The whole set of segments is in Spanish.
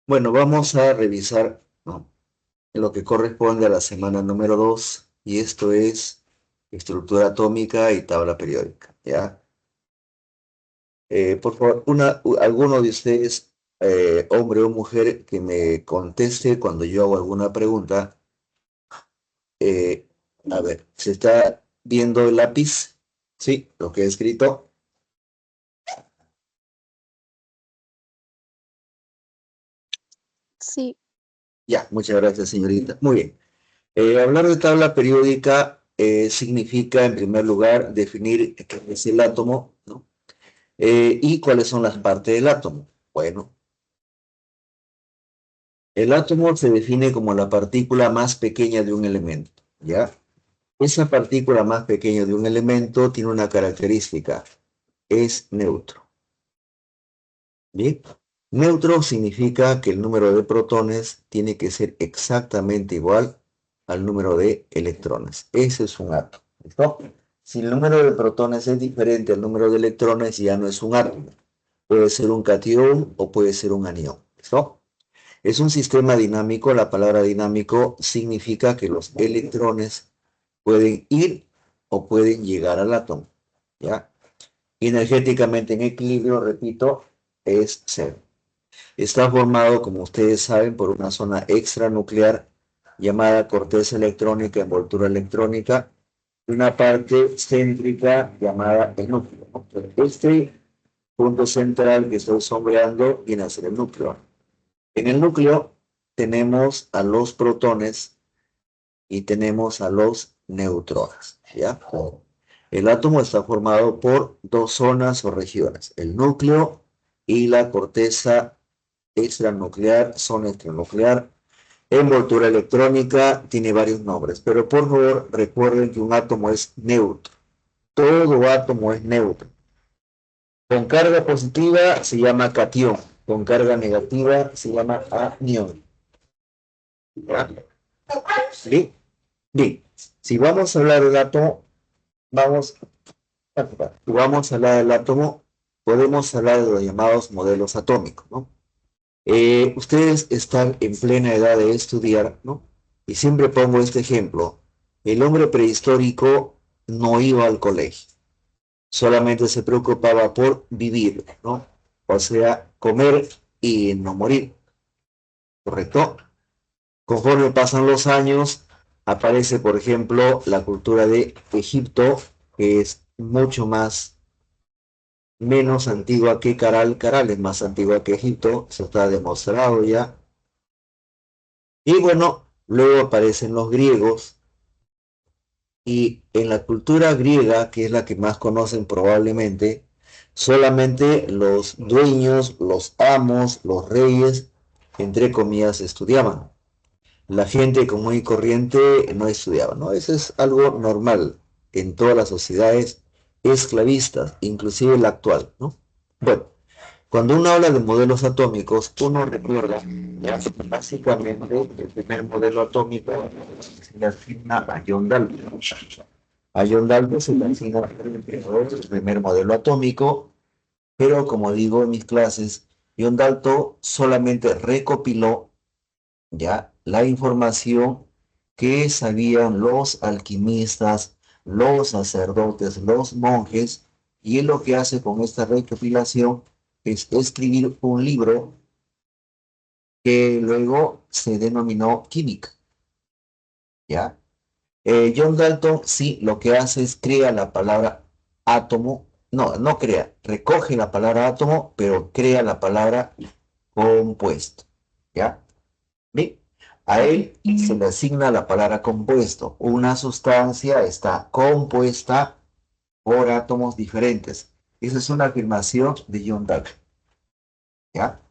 Bueno, vamos a revisar, ¿no?, lo que corresponde a la semana número 2, y esto es estructura atómica y tabla periódica, ¿ya? Por favor, alguno de ustedes, hombre o mujer, que me conteste cuando yo hago alguna pregunta. Eh, a ver, ¿se está viendo el lápiz? Sí, lo que he escrito. Sí, Ya, muchas gracias, señorita. Muy bien. Hablar de tabla periódica significa, en primer lugar, definir qué es el átomo, ¿no? ¿Y cuáles son las partes del átomo? Bueno, el átomo se define como la partícula más pequeña de un elemento, ¿ya? Esa partícula más pequeña de un elemento tiene una característica: es neutro. ¿Bien? Neutro significa que el número de protones tiene que ser exactamente igual al número de electrones. Ese es un átomo. ¿Listo? Si el número de protones es diferente al número de electrones, ya no es un átomo. Puede ser un catión o puede ser un anión. ¿Listo? Es un sistema dinámico. La palabra dinámico significa que los electrones pueden ir o pueden llegar al átomo. ¿Ya? Energéticamente en equilibrio, repito, es cero. Está formado, como ustedes saben, por una zona extranuclear llamada corteza electrónica, envoltura electrónica, y una parte céntrica llamada el núcleo. Este punto central que estoy sombreando viene a ser el núcleo. En el núcleo tenemos a los protones y tenemos a los neutrones, ¿ya? El átomo está formado por dos zonas o regiones: el núcleo y la corteza extranuclear, zona extranuclear. Envoltura electrónica tiene varios nombres, pero por favor recuerden que un átomo es neutro. Todo átomo es neutro. Con carga positiva se llama catión, con carga negativa se llama anión. ¿Ya? ¿Sí? Bien, si vamos a hablar del átomo, vamos, vamos a hablar del átomo, podemos hablar de los llamados modelos atómicos, ¿no? Ustedes están en plena edad de estudiar, ¿no? Y siempre pongo este ejemplo: el hombre prehistórico no iba al colegio, solamente se preocupaba por vivir, ¿no? O sea, comer y no morir, ¿correcto? Conforme pasan los años, aparece, por ejemplo, la cultura de Egipto, que es mucho menos antigua que Caral. Caral es más antigua que Egipto, eso está demostrado ya. Y bueno, luego aparecen los griegos, y en la cultura griega, que es la que más conocen probablemente, solamente los dueños, los amos, los reyes, entre comillas, estudiaban. La gente común y corriente no estudiaba, ¿no? Eso es algo normal en todas las sociedades esclavistas, inclusive la actual, ¿no? Bueno, cuando uno habla de modelos atómicos, uno recuerda, ya, básicamente el primer modelo atómico se le asigna a John Dalton. A John Dalton se le asigna el primer modelo atómico, pero como digo en mis clases, John Dalton solamente recopiló, ya, la información que sabían los alquimistas, los sacerdotes, los monjes, y él lo que hace con esta recopilación es escribir un libro que luego se denominó química, ¿ya? John Dalton sí lo que hace es crea la palabra átomo, no, no crea, recoge la palabra átomo, pero crea la palabra compuesto, ¿ya? Bien, a él se le asigna la palabra compuesto. Una sustancia está compuesta por átomos diferentes. Esa es una afirmación de John Dalton, ¿ya?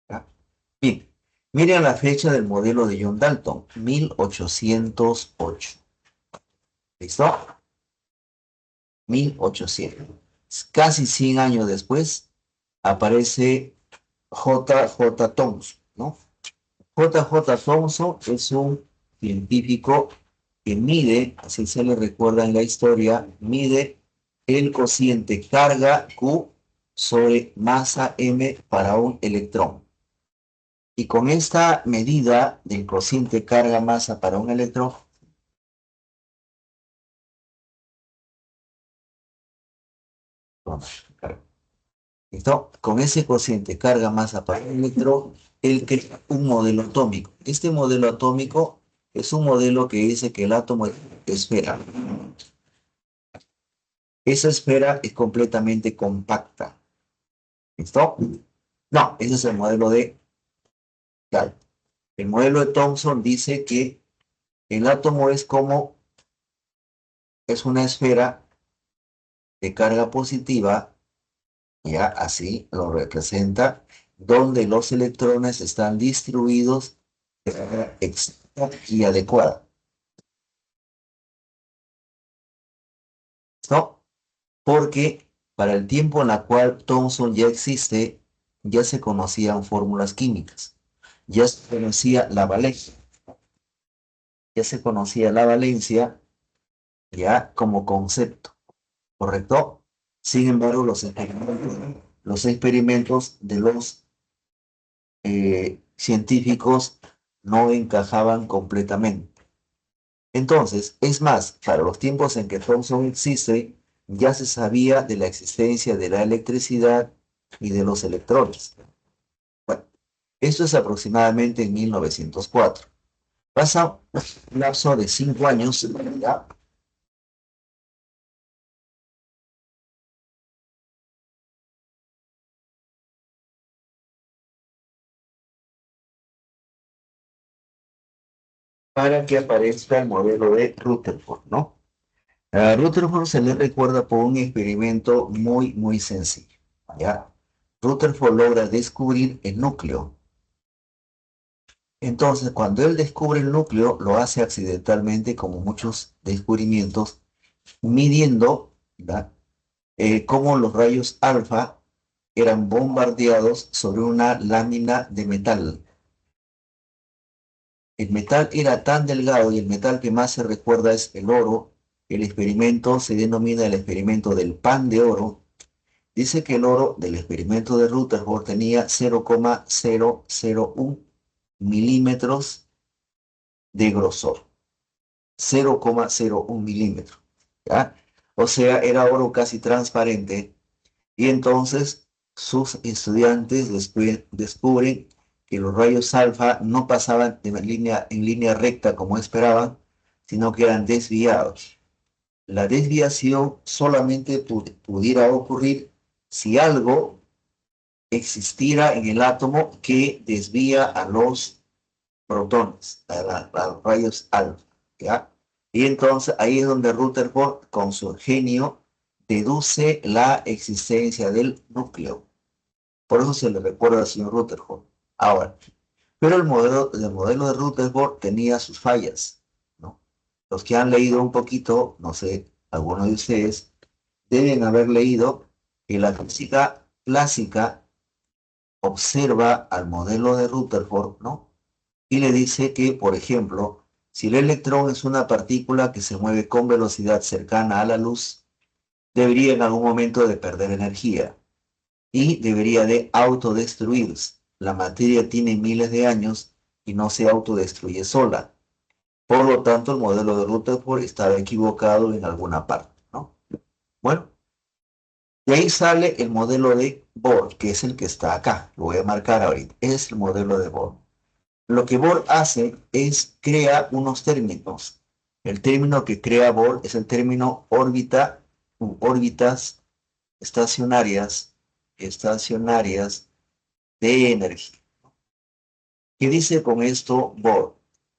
¿Ya? Bien, miren la fecha del modelo de John Dalton: 1808. ¿Listo? 1800. Casi 100 años después aparece J. J. Thomson, ¿no? J. J. Thomson es un científico que mide, así se le recuerda en la historia, mide el cociente carga Q sobre masa M para un electrón. Y con esta medida del cociente carga-masa para un electrón, ¿listo? Con ese cociente carga-masa para un electrón, él crea un modelo atómico. Este modelo atómico es un modelo que dice que el átomo es esfera. Esa esfera es completamente compacta. ¿Listo? No, ese es el modelo de Gauss. El modelo de Thomson dice que el átomo es una esfera de carga positiva, ya así lo representa, donde los electrones están distribuidos de manera exacta y adecuada. ¿No? Porque para el tiempo en la cual Thomson ya existe, ya se conocían fórmulas químicas, ya se conocía la valencia, ya como concepto, ¿correcto? Sin embargo, los experimentos de los científicos no encajaban completamente. Entonces, es más, para los tiempos en que Thomson existe, ya se sabía de la existencia de la electricidad y de los electrones. Bueno, esto es aproximadamente en 1904. Pasa un lapso de 5 años, ¿ya? Para que aparezca el modelo de Rutherford, ¿no? A Rutherford se le recuerda por un experimento muy, muy sencillo, ¿ya? Rutherford logra descubrir el núcleo. Entonces, cuando él descubre el núcleo, lo hace accidentalmente, como muchos descubrimientos, midiendo, ¿verdad? Cómo los rayos alfa eran bombardeados sobre una lámina de metal. El metal era tan delgado y el metal que más se recuerda es el oro. El experimento se denomina el experimento del pan de oro. Dice que el oro del experimento de Rutherford tenía 0,001 milímetros de grosor. 0,01 milímetros, ¿ya? O sea, era oro casi transparente. Y entonces sus estudiantes descubren que los rayos alfa no pasaban en línea recta como esperaban, sino que eran desviados. La desviación solamente pudiera ocurrir si algo existiera en el átomo que desvía a los protones, a los rayos alfa, ¿ya? Y entonces ahí es donde Rutherford, con su genio, deduce la existencia del núcleo. Por eso se le recuerda al señor Rutherford. Ahora, pero el modelo de Rutherford tenía sus fallas, ¿no? Los que han leído un poquito, no sé, algunos de ustedes, deben haber leído que la física clásica observa al modelo de Rutherford, ¿no? Y le dice que, por ejemplo, si el electrón es una partícula que se mueve con velocidad cercana a la luz, debería en algún momento de perder energía y debería de autodestruirse. La materia tiene miles de años y no se autodestruye sola. Por lo tanto, el modelo de Rutherford estaba equivocado en alguna parte, ¿no? Bueno, de ahí sale el modelo de Bohr, que es el que está acá. Lo voy a marcar ahorita. Es el modelo de Bohr. Lo que Bohr hace es crea unos términos. El término que crea Bohr es el término órbita u órbitas estacionarias de energía. ¿Qué dice con esto Bohr?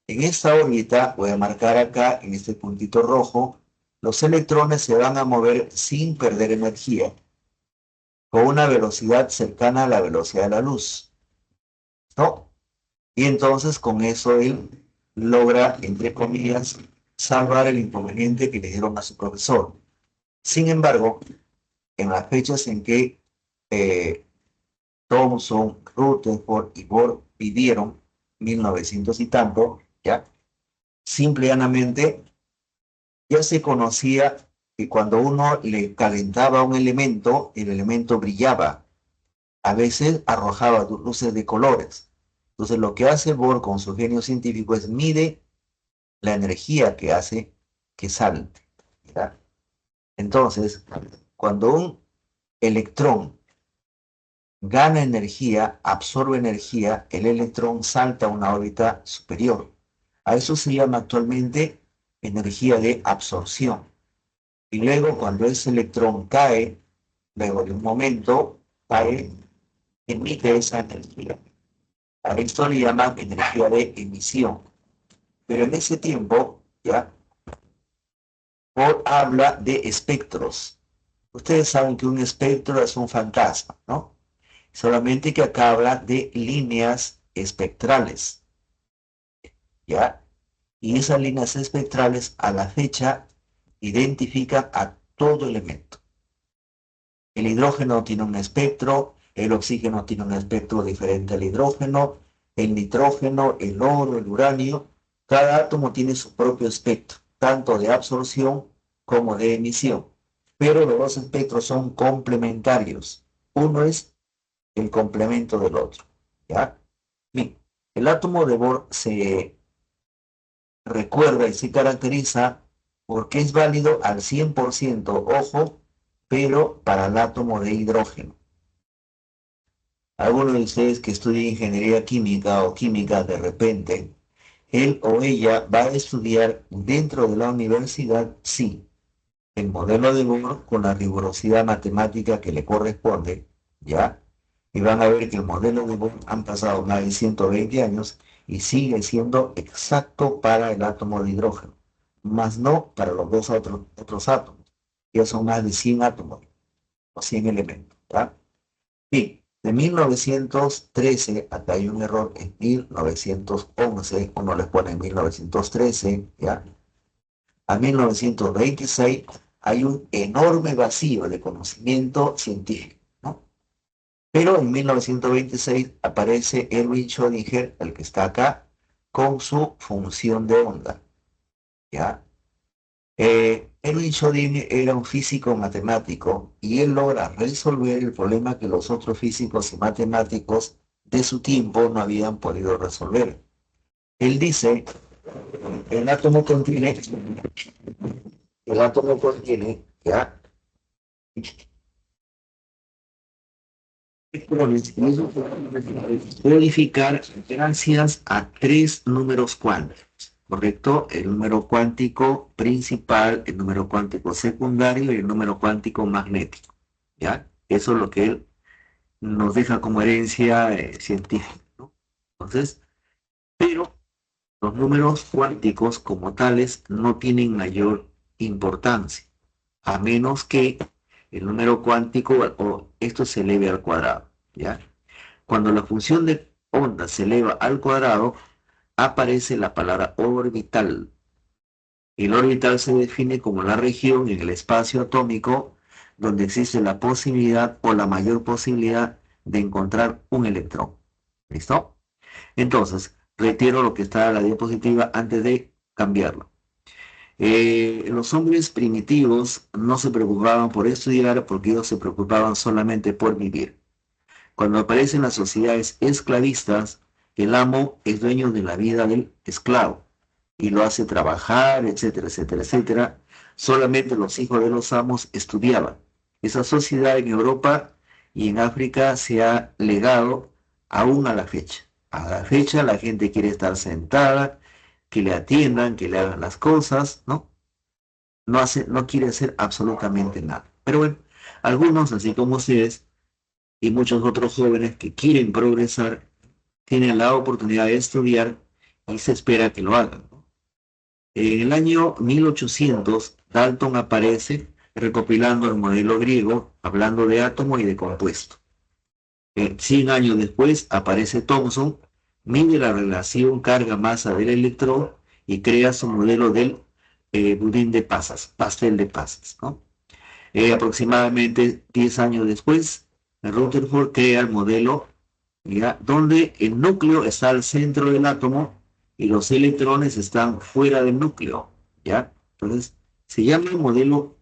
En esta órbita, voy a marcar acá en este puntito rojo, los electrones se van a mover sin perder energía, con una velocidad cercana a la velocidad de la luz, ¿no? Y entonces con eso él logra, entre comillas, salvar el inconveniente que le dieron a su profesor. Sin embargo, en las fechas en que eh, Thomson, Rutherford y Bohr vivieron, 1900 y tanto, ¿ya? Simple y llanamente ya se conocía que cuando uno le calentaba un elemento, el elemento brillaba. A veces arrojaba luces de colores. Entonces, lo que hace Bohr con su genio científico es mide la energía que hace que salte. ¿Ya? Entonces, cuando un electrón gana energía, absorbe energía, el electrón salta a una órbita superior. A eso se llama actualmente energía de absorción. Y luego, cuando ese electrón cae, luego de un momento, cae, emite esa energía. A esto le llaman energía de emisión. Pero en ese tiempo, ya, Bohr habla de espectros. Ustedes saben que un espectro es un fantasma, ¿no? Solamente que acá habla de líneas espectrales, ¿ya? Y esas líneas espectrales a la fecha identifican a todo elemento. El hidrógeno tiene un espectro, el oxígeno tiene un espectro diferente al hidrógeno, el nitrógeno, el oro, el uranio, cada átomo tiene su propio espectro, tanto de absorción como de emisión. Pero los dos espectros son complementarios. Uno es el complemento del otro. ¿Ya? Bien, el átomo de Bohr se recuerda y se caracteriza porque es válido al 100%, ojo, pero para el átomo de hidrógeno. Algunos de ustedes que estudien ingeniería química o química de repente, él o ella va a estudiar dentro de la universidad, sí, el modelo de Bohr con la rigurosidad matemática que le corresponde, ¿ya? Y van a ver que el modelo de Bohr han pasado más de 120 años y sigue siendo exacto para el átomo de hidrógeno, más no para los dos otros átomos, ya son más de 100 átomos o 100 elementos, ¿ya? Bien, de 1913, acá hay un error, en 1911, uno les pone en 1913, ¿ya? A 1926 hay un enorme vacío de conocimiento científico, ¿no? Pero en 1926 aparece Erwin Schrödinger, el que está acá, con su función de onda, ¿ya? Erwin Schrödinger era un físico matemático y él logra resolver el problema que los otros físicos y matemáticos de su tiempo no habían podido resolver. Él dice, el átomo contiene, el átomo contiene, ¿ya? Electrones, y eso codificar gracias a tres números cuánticos, ¿correcto? El número cuántico principal, el número cuántico secundario y el número cuántico magnético, ¿ya? Eso es lo que él nos deja como herencia científica, ¿no? Entonces, pero los números cuánticos como tales no tienen mayor importancia, a menos que el número cuántico o esto se eleve al cuadrado, ¿ya? Cuando la función de onda se eleva al cuadrado, aparece la palabra orbital. El orbital se define como la región en el espacio atómico donde existe la posibilidad o la mayor posibilidad de encontrar un electrón. ¿Listo? Entonces, retiro lo que está en la diapositiva antes de cambiarlo. Los hombres primitivos no se preocupaban por estudiar porque ellos se preocupaban solamente por vivir. Cuando aparecen las sociedades esclavistas, el amo es dueño de la vida del esclavo y lo hace trabajar, etcétera, etcétera, etcétera. Solamente los hijos de los amos estudiaban. Esa sociedad en Europa y en África se ha legado aún a la fecha. A la fecha la gente quiere estar sentada, que le atiendan, que le hagan las cosas, ¿no? No quiere hacer absolutamente nada. Pero bueno, algunos, así como ustedes, y muchos otros jóvenes que quieren progresar tienen la oportunidad de estudiar y se espera que lo hagan. En el año 1800, Dalton aparece recopilando el modelo griego, hablando de átomo y de compuesto. 100 años después aparece Thomson, mide la relación carga-masa del electrón y crea su modelo del budín de pasas, pastel de pasas, ¿no? Aproximadamente 10 años después, Rutherford crea el modelo, ¿ya? Donde el núcleo está al centro del átomo y los electrones están fuera del núcleo, ¿ya? Entonces, se llama el modelo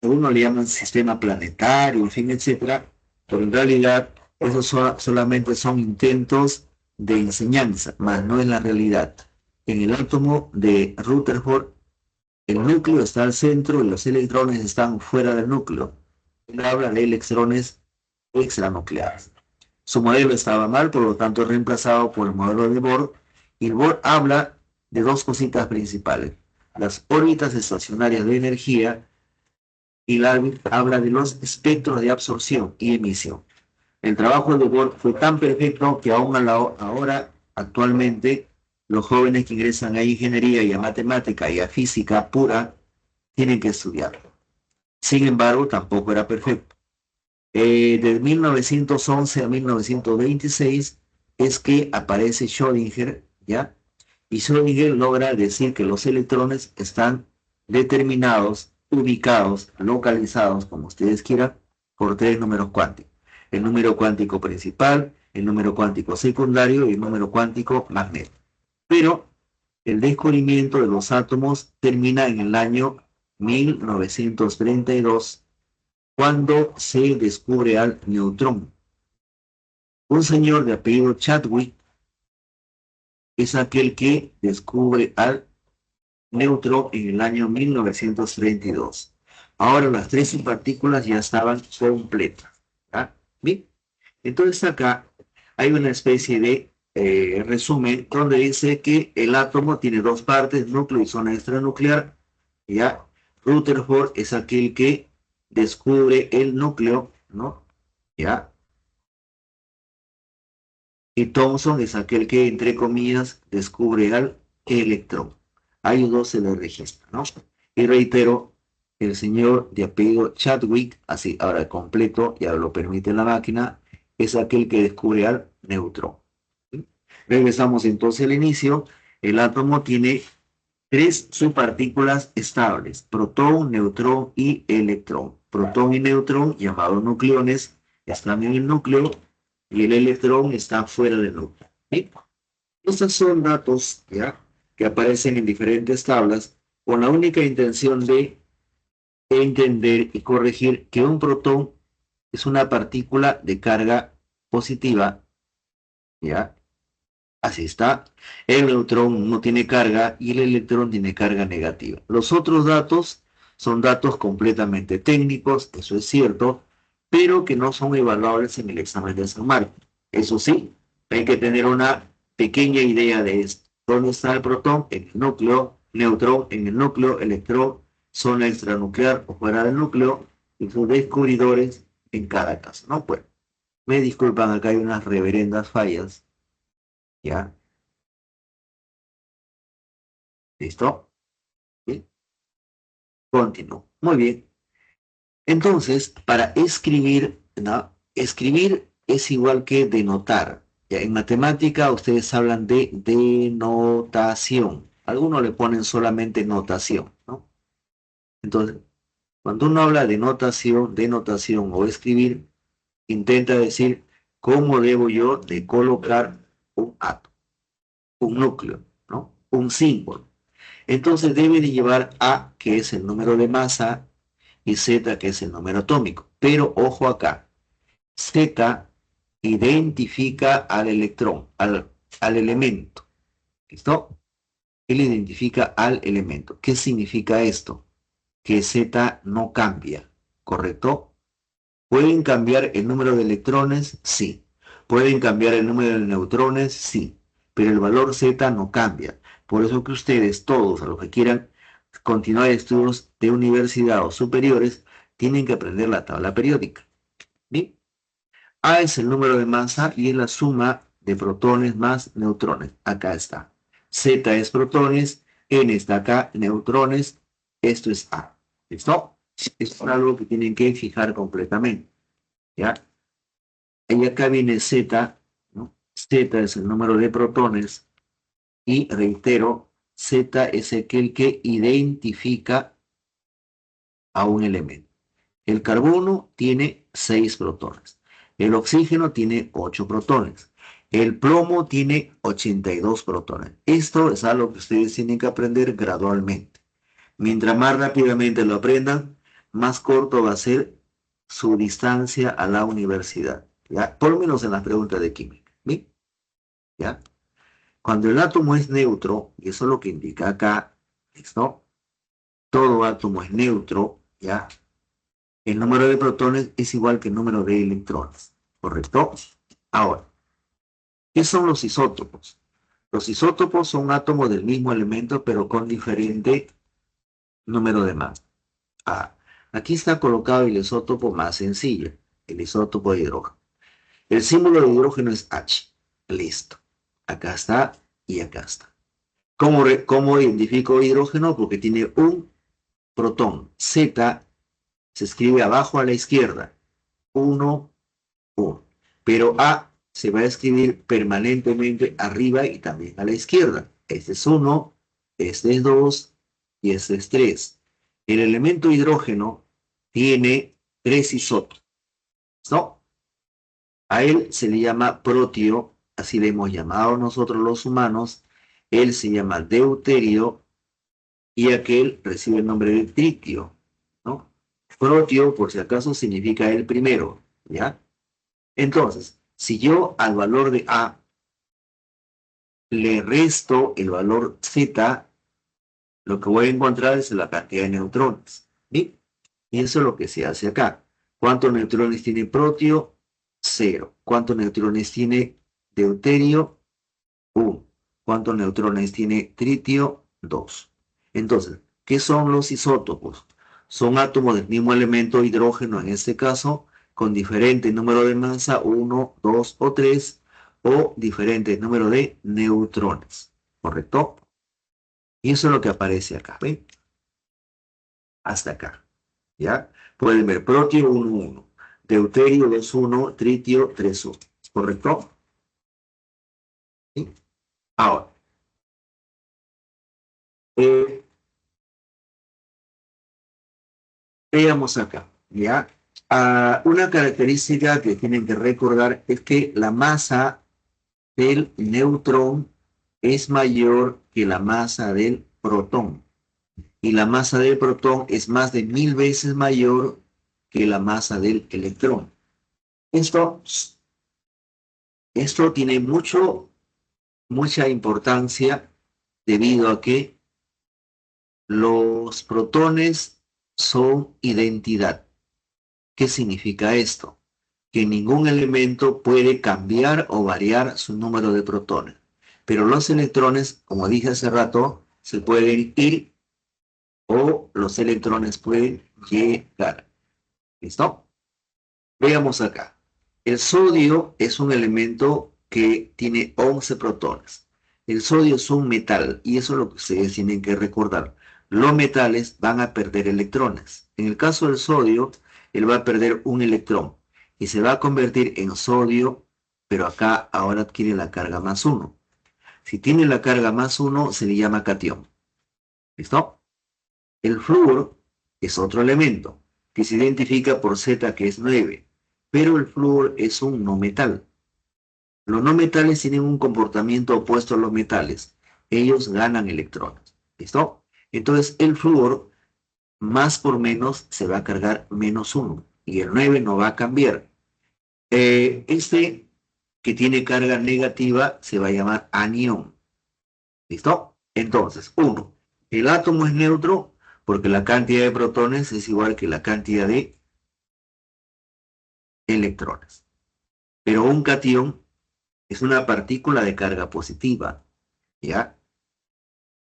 uno le llaman sistema planetario, en fin, etcétera, pero en realidad esos solamente son intentos de enseñanza, más no es la realidad. En el átomo de Rutherford, el núcleo está al centro y los electrones están fuera del núcleo. Él habla de electrones extranucleares. Su modelo estaba mal, por lo tanto es reemplazado por el modelo de Bohr, y Bohr habla de dos cositas principales: las órbitas estacionarias de energía, y Larvin habla de los espectros de absorción y emisión. El trabajo de Bohr fue tan perfecto que aún ahora, actualmente, los jóvenes que ingresan a ingeniería y a matemática y a física pura tienen que estudiarlo. Sin embargo, tampoco era perfecto. De 1911 a 1926 es que aparece Schrödinger, ¿ya? Y Schrödinger logra decir que los electrones están determinados, ubicados, localizados, como ustedes quieran, por tres números cuánticos: el número cuántico principal, el número cuántico secundario y el número cuántico magnético. Pero el descubrimiento de los átomos termina en el año 1932, cuando se descubre al neutrón. Un señor de apellido Chadwick es aquel que descubre al neutrón en el año 1932. Ahora las tres subpartículas ya estaban completas. ¿Ah? Bien, entonces acá hay una especie de resumen donde dice que el átomo tiene dos partes: núcleo y zona extranuclear. Ya, Rutherford es aquel que descubre el núcleo, ¿no? Ya, y Thomson es aquel que, entre comillas, descubre al electrón. A ellos dos se les registra, ¿no? Y reitero, el señor de apellido Chadwick, así ahora completo, ya lo permite la máquina, es aquel que descubre al neutrón. ¿Sí? Regresamos entonces al inicio. El átomo tiene tres subpartículas estables: protón, neutrón y electrón. Protón y neutrón, llamados nucleones, están en el núcleo, y el electrón está fuera del núcleo. ¿Sí? Estos son datos, ¿ya?, que aparecen en diferentes tablas, con la única intención de entender y corregir que un protón es una partícula de carga positiva, ¿ya? Así está. El neutrón no tiene carga y el electrón tiene carga negativa. Los otros datos son datos completamente técnicos, eso es cierto, pero que no son evaluables en el examen de San Marcos. Eso sí, hay que tener una pequeña idea de esto. ¿Dónde está el protón? En el núcleo. Neutrón en el núcleo. Electrón, zona extranuclear o fuera del núcleo, y sus descubridores en cada caso, ¿no? Pues, me disculpan, acá hay unas reverendas fallas, ¿ya? ¿Listo? ¿Sí? Continúo. Muy bien. Entonces, para escribir, ¿no? Escribir es igual que denotar. Ya, en matemática ustedes hablan de denotación. Algunos le ponen solamente notación, ¿no? Entonces, cuando uno habla de notación, denotación o escribir, intenta decir cómo debo yo de colocar un átomo, un núcleo, ¿no? Un símbolo. Entonces debe de llevar A, que es el número de masa, y Z, que es el número atómico. Pero ojo acá, Z identifica al electrón, al elemento. ¿Listo? Él identifica al elemento. ¿Qué significa esto? Que Z no cambia, ¿correcto? ¿Pueden cambiar el número de electrones? Sí. ¿Pueden cambiar el número de neutrones? Sí. Pero el valor Z no cambia. Por eso que ustedes, todos, a los que quieran continuar estudios de universidad o superiores, tienen que aprender la tabla periódica. ¿Bien? A es el número de masa y es la suma de protones más neutrones. Acá está. Z es protones, N está acá, neutrones. Esto es A. ¿Listo? Es algo que tienen que fijar completamente. ¿Ya? Y acá viene Z, ¿no? Z es el número de protones y, reitero, Z es aquel que identifica a un elemento. El carbono tiene 6 protones. El oxígeno tiene 8 protones. El plomo tiene 82 protones. Esto es algo que ustedes tienen que aprender gradualmente. Mientras más rápidamente lo aprendan, más corto va a ser su distancia a la universidad. ¿Ya? Por lo menos en las preguntas de química. ¿Bien? ¿Ya? Cuando el átomo es neutro, y eso es lo que indica acá, ¿listo? Todo átomo es neutro, ¿ya? El número de protones es igual que el número de electrones, ¿correcto? Ahora, ¿qué son los isótopos? Los isótopos son átomos del mismo elemento, pero con diferente número de masa. Ah, aquí está colocado el isótopo más sencillo, el isótopo de hidrógeno. El símbolo de hidrógeno es H. Listo. Acá está y acá está. ¿Cómo identifico hidrógeno? Porque tiene un protón. Z se escribe abajo a la izquierda. 1, 1. Pero A se va a escribir permanentemente arriba y también a la izquierda. Este es 1, este es 2 y este es 3. El elemento hidrógeno tiene 3 isótopos, ¿no? A él se le llama protio, así le hemos llamado nosotros los humanos. Él se llama deuterio y aquel recibe el nombre de tritio, ¿no? Protio, por si acaso, significa el primero, ¿ya? Entonces, si yo al valor de A le resto el valor Z, lo que voy a encontrar es la cantidad de neutrones, ¿sí? Y eso es lo que se hace acá. ¿Cuántos neutrones tiene protio? 0. ¿Cuántos neutrones tiene deuterio? 1. ¿Cuántos neutrones tiene tritio? 2. Entonces, ¿qué son los isótopos? Son átomos del mismo elemento hidrógeno, en este caso, con diferente número de masa, 1, 2 o 3, o diferente número de neutrones. ¿Correcto? Y eso es lo que aparece acá. ¿Ven? Hasta acá. ¿Ya? Pueden ver protio 1, 1, deuterio 2, 1, tritio 3, 1. ¿Correcto? ¿Sí? Ahora, eh, veamos acá, ¿ya? Una característica que tienen que recordar es que la masa del neutrón es mayor que la masa del protón. Y la masa del protón es más de 1000 veces mayor que la masa del electrón. Esto, esto tiene mucha importancia debido a que los protones son identidad. ¿Qué significa esto? Que ningún elemento puede cambiar o variar su número de protones. Pero los electrones, como dije hace rato, se pueden ir o los electrones pueden llegar. ¿Listo? Veamos acá. El sodio es un elemento que tiene 11 protones. El sodio es un metal y eso es lo que ustedes tienen que recordar. Los metales van a perder electrones. En el caso del sodio, él va a perder un electrón y se va a convertir en sodio, pero acá ahora adquiere la carga más 1. Si tiene la carga más 1, se le llama catión. ¿Listo? El flúor es otro elemento que se identifica por Z, que es 9, pero el flúor es un no metal. Los no metales tienen un comportamiento opuesto a los metales. Ellos ganan electrones. ¿Listo? Entonces el flúor más por menos se va a cargar menos 1 y el 9 no va a cambiar. Este que tiene carga negativa se va a llamar anión. ¿Listo? Entonces, 1. El átomo es neutro porque la cantidad de protones es igual que la cantidad de electrones. Pero un catión es una partícula de carga positiva, ¿ya?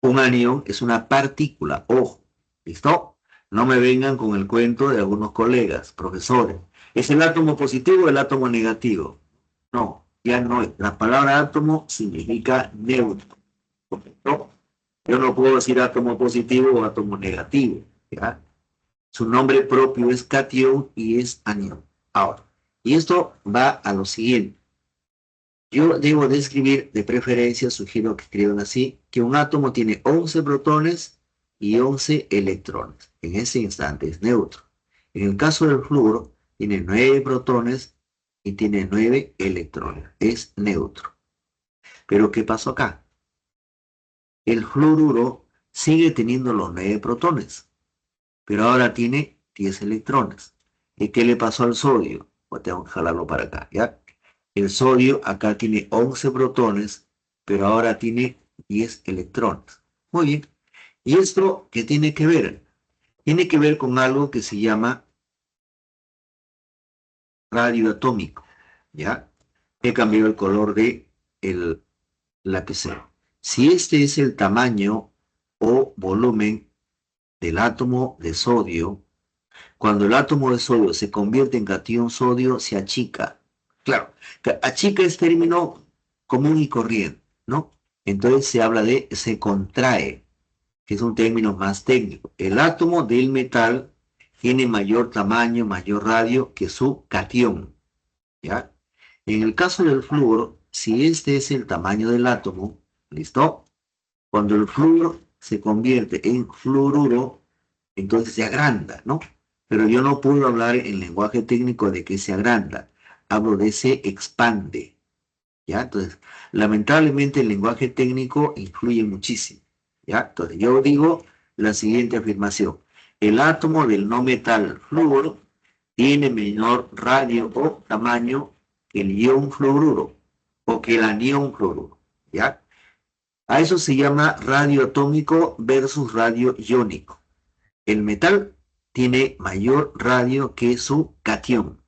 Un anión es una partícula, ojo, ¿listo? No me vengan con el cuento de algunos colegas, profesores. ¿Es el átomo positivo o el átomo negativo? No, ya no es. La palabra átomo significa neutro, ¿correcto? Yo no puedo decir átomo positivo o átomo negativo, ¿ya? Su nombre propio es catión y es anión. Ahora, y esto va a lo siguiente. Yo debo describir, de preferencia, sugiero que escriban así, que un átomo tiene 11 protones y 11 electrones. En ese instante es neutro. En el caso del flúor, tiene 9 protones y tiene 9 electrones. Es neutro. Pero ¿qué pasó acá? El fluoruro sigue teniendo los 9 protones, pero ahora tiene 10 electrones. ¿Y qué le pasó al sodio? Pues tengo que jalarlo para acá, ¿ya? El sodio acá tiene 11 protones, pero ahora tiene 10 electrones. Muy bien. ¿Y esto qué tiene que ver? Tiene que ver con algo que se llama radio atómico, ¿ya? He cambiado el color de el lapicero. Si este es el tamaño o volumen del átomo de sodio, cuando el átomo de sodio se convierte en cation sodio, se achica. Claro, achica es término común y corriente, ¿no? Entonces se habla de se contrae, que es un término más técnico. El átomo del metal tiene mayor tamaño, mayor radio que su cation, ¿ya? En el caso del flúor, si este es el tamaño del átomo, ¿listo? Cuando el flúor se convierte en fluoruro, entonces se agranda, ¿no? Pero yo no puedo hablar en lenguaje técnico de que se agranda, hablo de se expande, ¿ya? Entonces, lamentablemente el lenguaje técnico influye muchísimo, ¿ya? Entonces, yo digo la siguiente afirmación. El átomo del no metal flúor tiene menor radio o tamaño que el ion fluoruro o que el anión fluoruro, ¿ya? A eso se llama radio atómico versus radio iónico. El metal tiene mayor radio que su cation.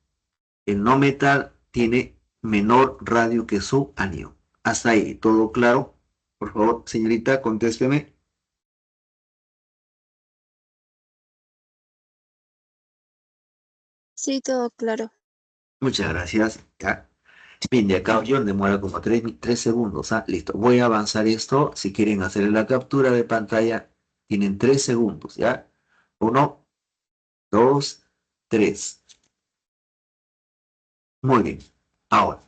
El no metal tiene menor radio que su anión. Hasta ahí, ¿todo claro? Por favor, señorita, contésteme. Sí, todo claro. Muchas gracias. Ya. Bien, de acá yo demora como 3 segundos. ¿Ah? Listo. Voy a avanzar esto. Si quieren hacer la captura de pantalla, tienen 3 segundos. ¿Ya? 1, 2, 3. Muy bien. Ahora,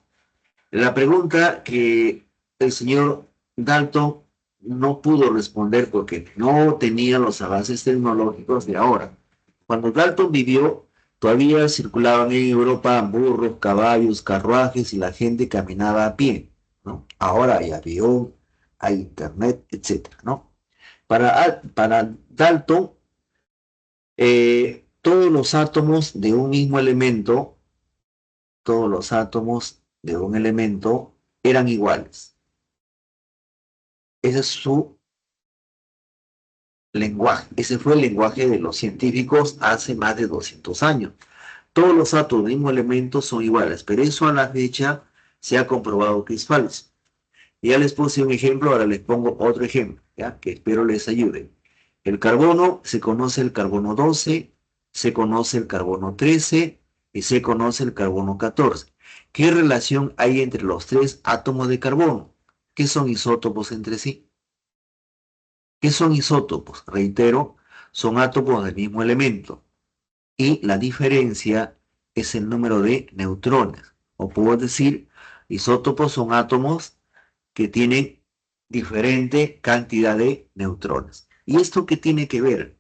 la pregunta que el señor Dalton no pudo responder porque no tenía los avances tecnológicos de ahora. Cuando Dalton vivió, todavía circulaban en Europa burros, caballos, carruajes y la gente caminaba a pie, ¿no? Ahora hay avión, hay internet, etcétera, ¿no? Para Dalton, todos los átomos de un mismo elemento, todos los átomos de un elemento eran iguales. Ese es su lenguaje. Ese fue el lenguaje de los científicos hace más de 200 años. Todos los átomos del mismo elemento son iguales, pero eso a la fecha se ha comprobado que es falso. Ya les puse un ejemplo, ahora les pongo otro ejemplo, ¿ya? Que espero les ayude. El carbono, se conoce el carbono 12, se conoce el carbono 13 y se conoce el carbono 14. ¿Qué relación hay entre los tres átomos de carbono? ¿Qué son isótopos entre sí? ¿Qué son isótopos? Reitero, son átomos del mismo elemento. Y la diferencia es el número de neutrones. O puedo decir, isótopos son átomos que tienen diferente cantidad de neutrones. ¿Y esto qué tiene que ver?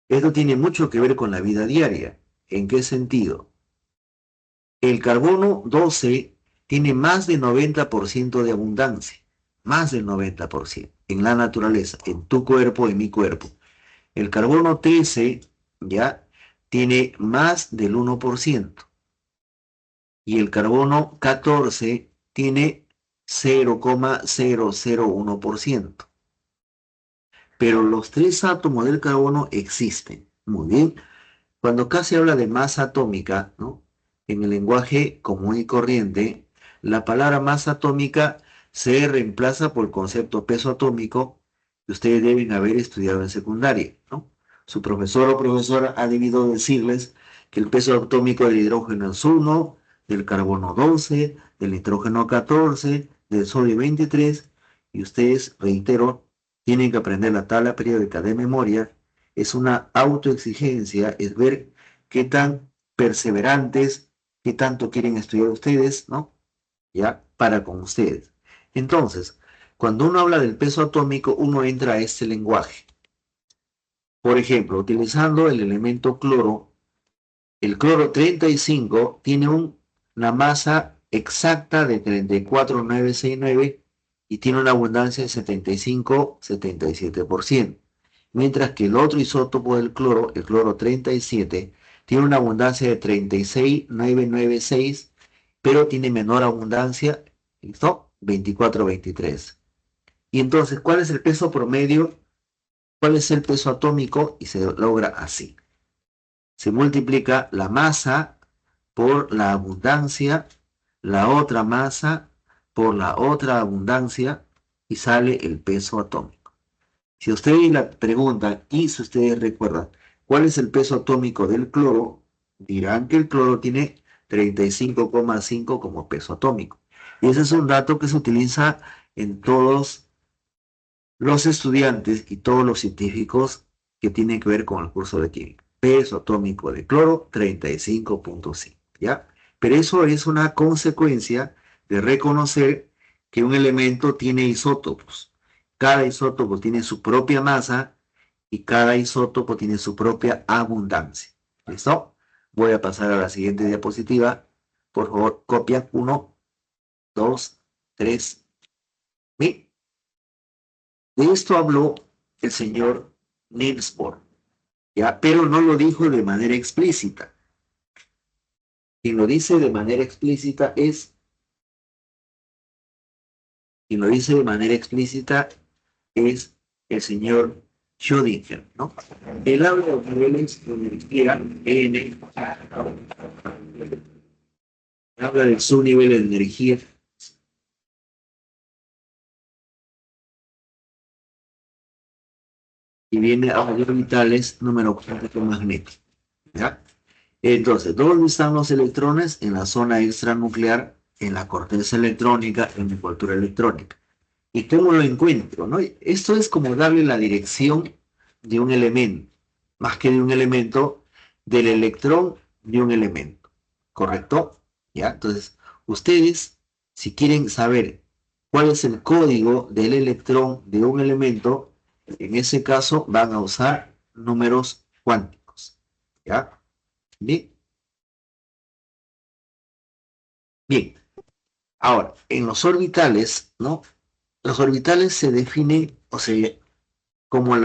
Esto tiene mucho que ver con la vida diaria. ¿En qué sentido? El carbono 12 tiene más del 90% de abundancia, más del 90% en la naturaleza, en tu cuerpo, en mi cuerpo. El carbono 13 ya tiene más del 1% y el carbono 14 tiene 0,001%. Pero los tres átomos del carbono existen. Muy bien. Cuando acá se habla de masa atómica, ¿no? En el lenguaje común y corriente, la palabra masa atómica se reemplaza por el concepto peso atómico que ustedes deben haber estudiado en secundaria, ¿no? Su profesor o profesora ha debido decirles que el peso atómico del hidrógeno es 1, del carbono 12, del nitrógeno 14, del sodio 23, y ustedes, reitero, tienen que aprender la tabla periódica de memoria. Es una autoexigencia, es ver qué tan perseverantes, qué tanto quieren estudiar ustedes, ¿no? Ya, para con ustedes. Entonces, cuando uno habla del peso atómico, uno entra a este lenguaje. Por ejemplo, utilizando el elemento cloro, el cloro 35 tiene una masa exacta de 34,969 y tiene una abundancia de 75-77%. mientras que el otro isótopo del cloro, el cloro 37, tiene una abundancia de 36,996, pero tiene menor abundancia, ¿listo? 24,23. Y entonces, ¿cuál es el peso promedio? ¿Cuál es el peso atómico? Y se logra así. Se multiplica la masa por la abundancia, la otra masa por la otra abundancia y sale el peso atómico. Si ustedes la preguntan y si ustedes recuerdan cuál es el peso atómico del cloro, dirán que el cloro tiene 35,5 como peso atómico. Y ese es un dato que se utiliza en todos los estudiantes y todos los científicos que tienen que ver con el curso de química. Peso atómico de cloro, 35,5, ¿ya? Pero eso es una consecuencia de reconocer que un elemento tiene isótopos. Cada isótopo tiene su propia masa y cada isótopo tiene su propia abundancia. ¿Listo? Voy a pasar a la siguiente diapositiva. Por favor, copia 1, 2, 3. Bien. De esto habló el señor Niels Bohr, ¿ya? Pero no lo dijo de manera explícita. Quien lo dice de manera explícita es el señor Schrödinger, ¿no? Él habla de niveles de energía N, habla del subnivel de energía y viene a los orbitales número cuántico magnético, ¿ya? Entonces, ¿dónde están los electrones? En la zona extranuclear, en la corteza electrónica, en la envoltura electrónica. ¿Y cómo lo encuentro? ¿No? Esto es como darle la dirección de un elemento, más que de un elemento, del electrón de un elemento. ¿Correcto? ¿Ya? Entonces, ustedes, si quieren saber cuál es el código del electrón de un elemento, en ese caso van a usar números cuánticos. ¿Ya? Bien. Bien. Ahora, en los orbitales, ¿no? Los orbitales se definen, o sea, como el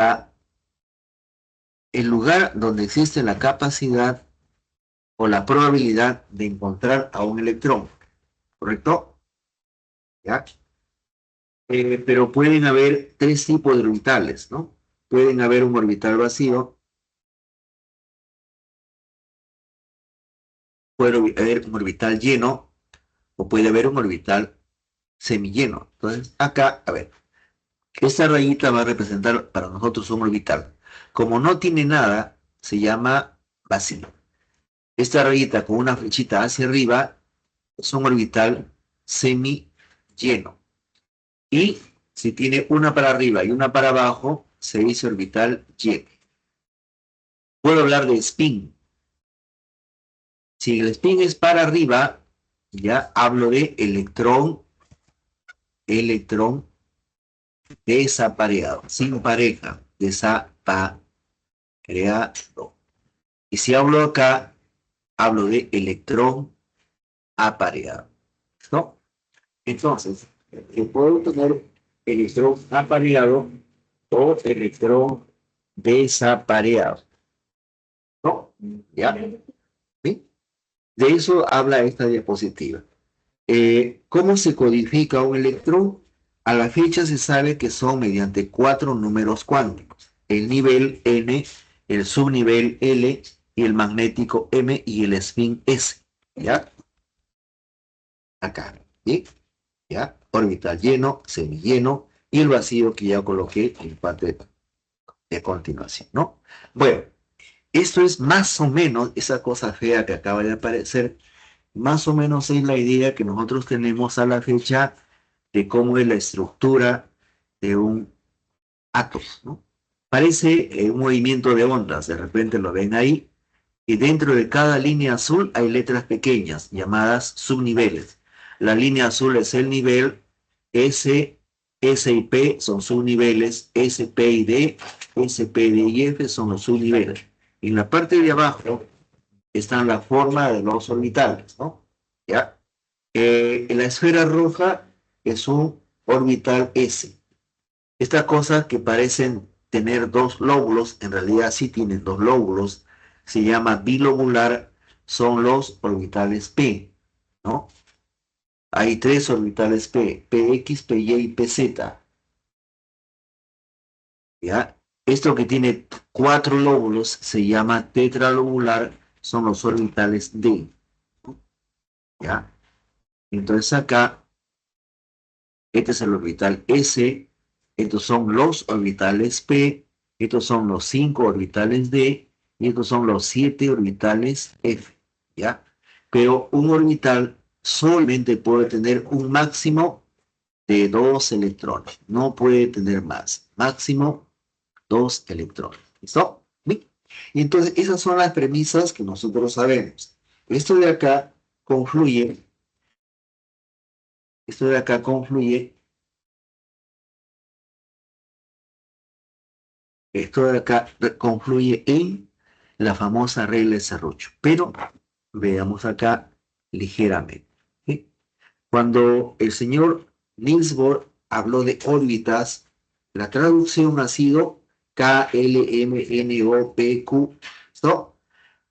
lugar donde existe la capacidad o la probabilidad de encontrar a un electrón, ¿correcto? ¿Ya? Pero pueden haber tres tipos de orbitales, ¿no? Pueden haber un orbital vacío, puede haber un orbital lleno o puede haber un orbital semilleno. Entonces, acá, a ver, esta rayita va a representar para nosotros un orbital. Como no tiene nada, se llama vacío. Esta rayita con una flechita hacia arriba es un orbital semi-lleno. Y si tiene una para arriba y una para abajo, se dice orbital lleno. Puedo hablar de spin. Si el spin es para arriba, ya hablo de electrón desapareado, sin pareja, desapareado. Y si hablo acá, hablo de electrón apareado. ¿No? Entonces, yo puedo tener electrón apareado o electrón desapareado. ¿No? ¿Ya? ¿Sí? De eso habla esta diapositiva. ¿Cómo se codifica un electrón? A la fecha se sabe que son mediante 4 números cuánticos. El nivel N, el subnivel L, y el magnético M y el spin S. ¿Ya? Acá. ¿Sí? ¿Ya? Orbital lleno, semilleno y el vacío que ya coloqué en parte de continuación, ¿no? Bueno, esto es más o menos esa cosa fea que acaba de aparecer, más o menos es la idea que nosotros tenemos a la fecha de cómo es la estructura de un átomo, ¿no? Parece un movimiento de ondas, de repente lo ven ahí, y dentro de cada línea azul hay letras pequeñas llamadas subniveles. La línea azul es el nivel, S, S y P son subniveles, S, P y D, S, P, D y F son los subniveles. En la parte de abajo están la forma de los orbitales, ¿no? ¿Ya? En la esfera roja es un orbital S. Estas cosas que parecen tener dos lóbulos, en realidad sí tienen dos lóbulos, se llama bilobular, son los orbitales P, ¿no? Hay tres orbitales P, PX, PY y PZ, ¿ya? Esto que tiene cuatro lóbulos se llama tetralobular, son los orbitales D, ¿ya? Entonces acá, este es el orbital S, estos son los orbitales P, estos son los cinco orbitales D, y estos son los siete orbitales F, ¿ya? Pero un orbital solamente puede tener un máximo de dos electrones, no puede tener más, máximo dos electrones, ¿listo? ¿Bien? Y entonces esas son las premisas que nosotros sabemos. Esto de acá confluye, esto de acá confluye, esto de acá confluye en la famosa regla de Serrucho, pero veamos acá ligeramente, ¿sí? Cuando el señor Niels Bohr habló de órbitas, la traducción ha sido KLMNOPQ. ¿No?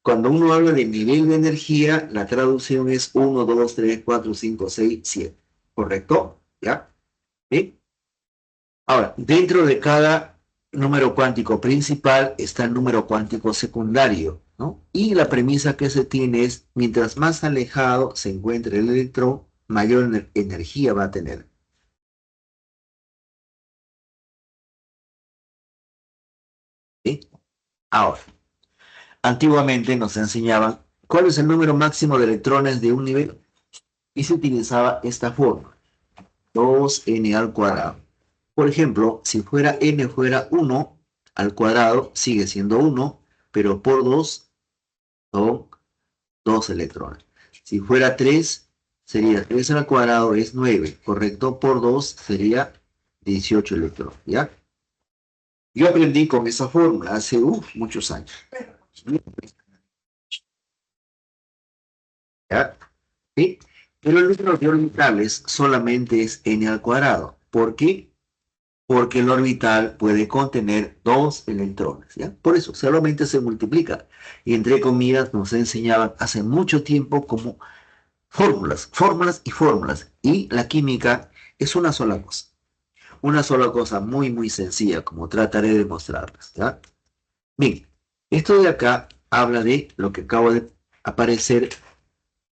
Cuando uno habla de nivel de energía, la traducción es 1, 2, 3, 4, 5, 6, 7. ¿Correcto? ¿Ya? ¿Sí? Ahora, dentro de cada número cuántico principal está el número cuántico secundario, ¿no? Y la premisa que se tiene es, mientras más alejado se encuentre el electrón, mayor energía va a tener. ¿Sí? Ahora, antiguamente nos enseñaban cuál es el número máximo de electrones de un nivel y se utilizaba esta forma, 2n al cuadrado. Por ejemplo, si fuera n fuera 1 al cuadrado, sigue siendo 1, pero por 2 son 2 electrones. Si fuera 3, sería 3 al cuadrado es 9, ¿correcto? Por 2 sería 18 electrones, ¿ya? Yo aprendí con esa fórmula hace muchos años, ¿ya? ¿Sí? Pero el número de orbitales solamente es n al cuadrado. ¿Por qué? Porque el orbital puede contener dos electrones, ¿ya? Por eso solamente se multiplica. Y entre comillas nos enseñaban hace mucho tiempo como fórmulas, fórmulas y fórmulas. Y la química es una sola cosa muy, muy sencilla, como trataré de mostrarles, ¿ya? Bien, esto de acá habla de lo que acabo de aparecer,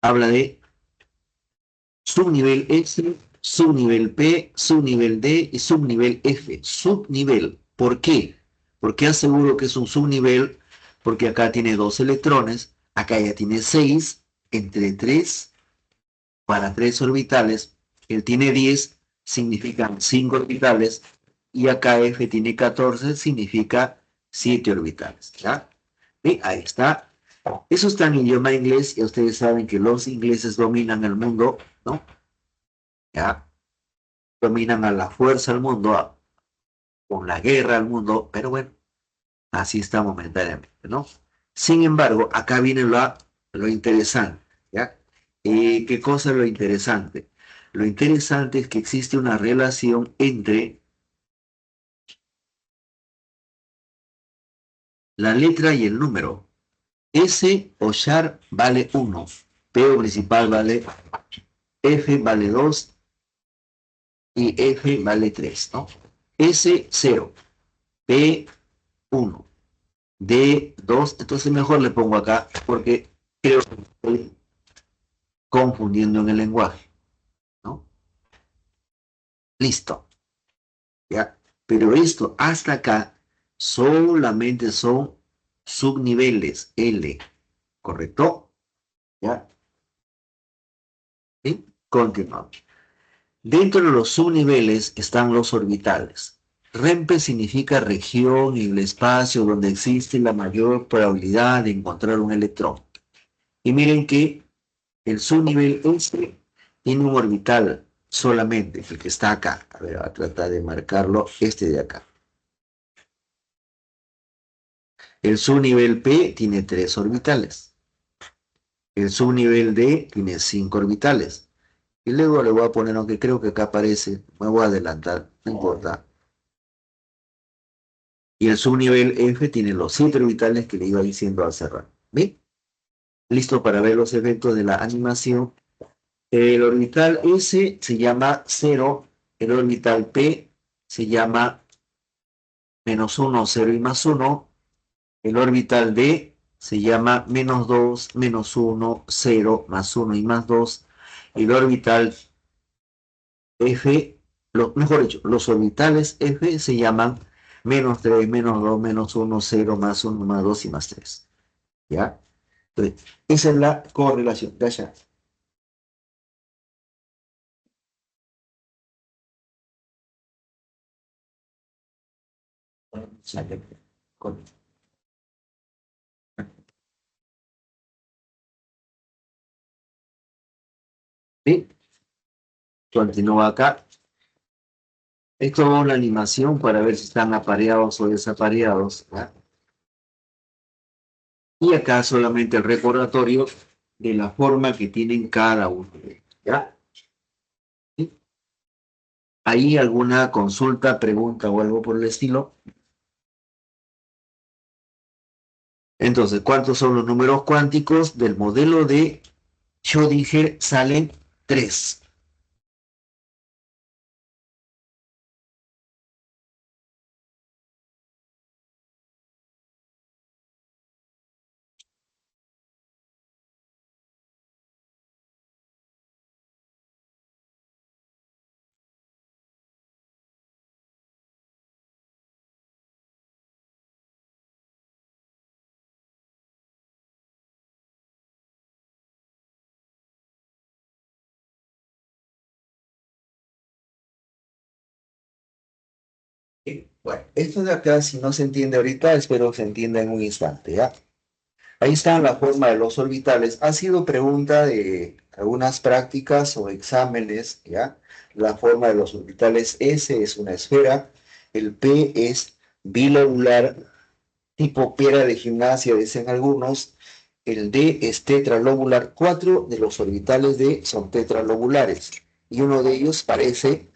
habla de subnivel S, subnivel P, subnivel D y subnivel F. Subnivel. ¿Por qué? ¿Por qué aseguro que es un subnivel? Porque acá tiene dos electrones, acá ya tiene seis, entre tres para tres orbitales. Él tiene 10, significan 5 orbitales, y acá F tiene 14, significa 7 orbitales. ¿Ya? Y ahí está. Eso está en idioma inglés, y ustedes saben que los ingleses dominan el mundo, ¿no? ¿Ya? Dominan a la fuerza al mundo, con la guerra al mundo, pero bueno, así está momentáneamente, ¿no? Sin embargo, acá viene lo interesante, ¿ya? ¿Qué cosa es lo interesante? Lo interesante es que existe una relación entre la letra y el número. S o char vale 1, P o principal vale, F vale 2 y F vale 3, ¿no? S 0, P 1, D 2, entonces mejor le pongo acá porque creo que estoy confundiendo en el lenguaje, ¿no? Listo, ¿ya? Pero esto hasta acá solamente son subniveles L, ¿correcto? ¿Ya? ¿Sí? Continuamos. Dentro de los subniveles están los orbitales. REMPE significa región en el espacio donde existe la mayor probabilidad de encontrar un electrón. Y miren que el subnivel S tiene un orbital solamente, el que está acá. A ver, voy a tratar de marcarlo, este de acá. El subnivel P tiene 3 orbitales. El subnivel D tiene 5 orbitales. Y luego le voy a poner, aunque creo que acá aparece, me voy a adelantar, no importa. Y el subnivel F tiene los 7 orbitales que le iba diciendo hace rato. ¿Bien? Listo para ver los efectos de la animación. El orbital S se llama 0, el orbital P se llama -1, 0 y +1. El orbital D se llama -2, -1, 0, +1 y +2. El orbital F, mejor dicho, los orbitales F se llaman -3, -2, -1, 0, +1, +2 y +3. ¿Ya? Entonces, esa es la correlación. Gracias. ¿Sí? Continúa acá. Esto es una animación para ver si están apareados o desapareados. ¿Ya? Y acá solamente el recordatorio de la forma que tienen cada uno. ¿Ya? ¿Sí? ¿Hay alguna consulta, pregunta o algo por el estilo? Entonces, ¿cuántos son los números cuánticos del modelo de Schrödinger? Salen 3. Bueno, esto de acá, si no se entiende ahorita, espero que se entienda en un instante, ¿ya? Ahí está la forma de los orbitales. Ha sido pregunta de algunas prácticas o exámenes, ¿ya? La forma de los orbitales S es una esfera, el P es bilobular, tipo pera de gimnasia, dicen algunos, el D es tetralobular. 4 de los orbitales D son tetralobulares y uno de ellos parece,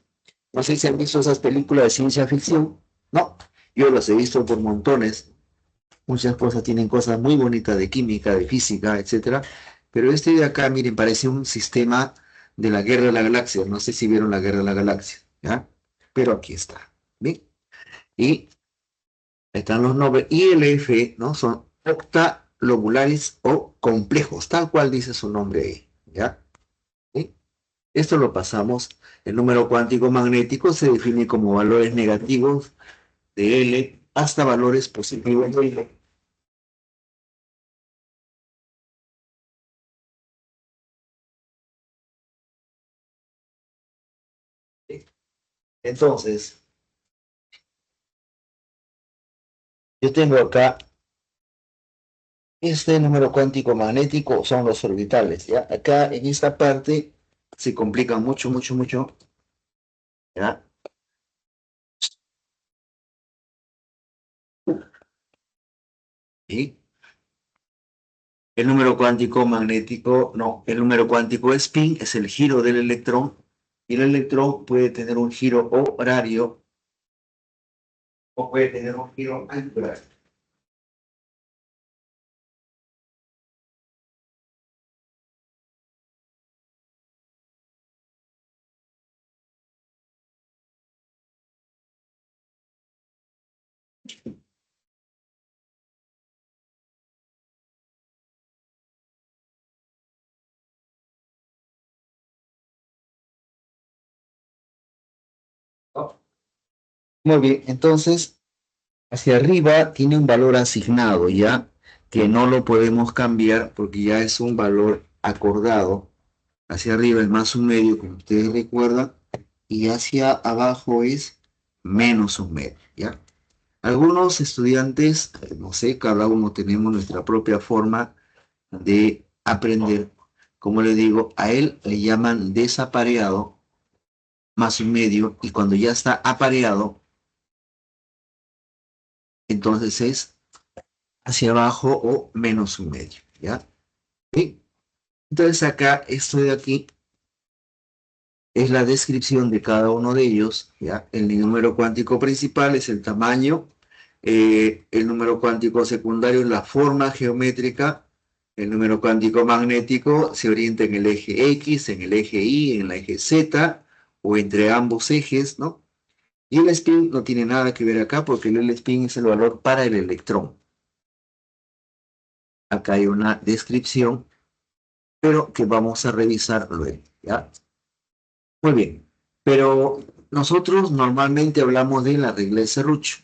no sé si han visto esas películas de ciencia ficción, no, yo las he visto por montones. Muchas cosas tienen cosas muy bonitas de química, de física, etcétera. Pero este de acá, miren, parece un sistema de la Guerra de la Galaxia. No sé si vieron la Guerra de la Galaxia, ¿ya? Pero aquí está. ¿Bien? Y están los nombres. Y el F, ¿no? Son octalobulares o complejos, tal cual dice su nombre ahí, ¿ya? ¿Sí? Esto lo pasamos. El número cuántico magnético se define como valores negativos de L hasta valores positivos de L. Entonces, yo tengo acá este número cuántico magnético, son los orbitales, ¿ya? Acá en esta parte se complica mucho, mucho, mucho, ¿ya? Y el número cuántico magnético, no, el número cuántico spin es el giro del electrón, y el electrón puede tener un giro horario o puede tener un giro angular. ¿No? Muy bien, entonces hacia arriba tiene un valor asignado, ¿ya? Que no lo podemos cambiar porque ya es un valor acordado. Hacia arriba es más un medio, como ustedes recuerdan, y hacia abajo es menos un medio, ¿ya? Algunos estudiantes, no sé, cada uno tenemos nuestra propia forma de aprender. Como le digo, a él le llaman desapareado más un medio, y cuando ya está apareado, entonces es hacia abajo o menos un medio, ¿ya? ¿Sí? Entonces acá, esto de aquí, es la descripción de cada uno de ellos, ¿ya? El número cuántico principal es el tamaño, El número cuántico secundario es la forma geométrica. El número cuántico magnético se orienta en el eje X, en el eje Y, en el eje Z o entre ambos ejes, ¿no? Y el spin no tiene nada que ver acá porque el spin es el valor para el electrón. Acá hay una descripción, pero que vamos a revisar luego, ¿ya? Muy bien, pero nosotros normalmente hablamos de la regla de Serrucho.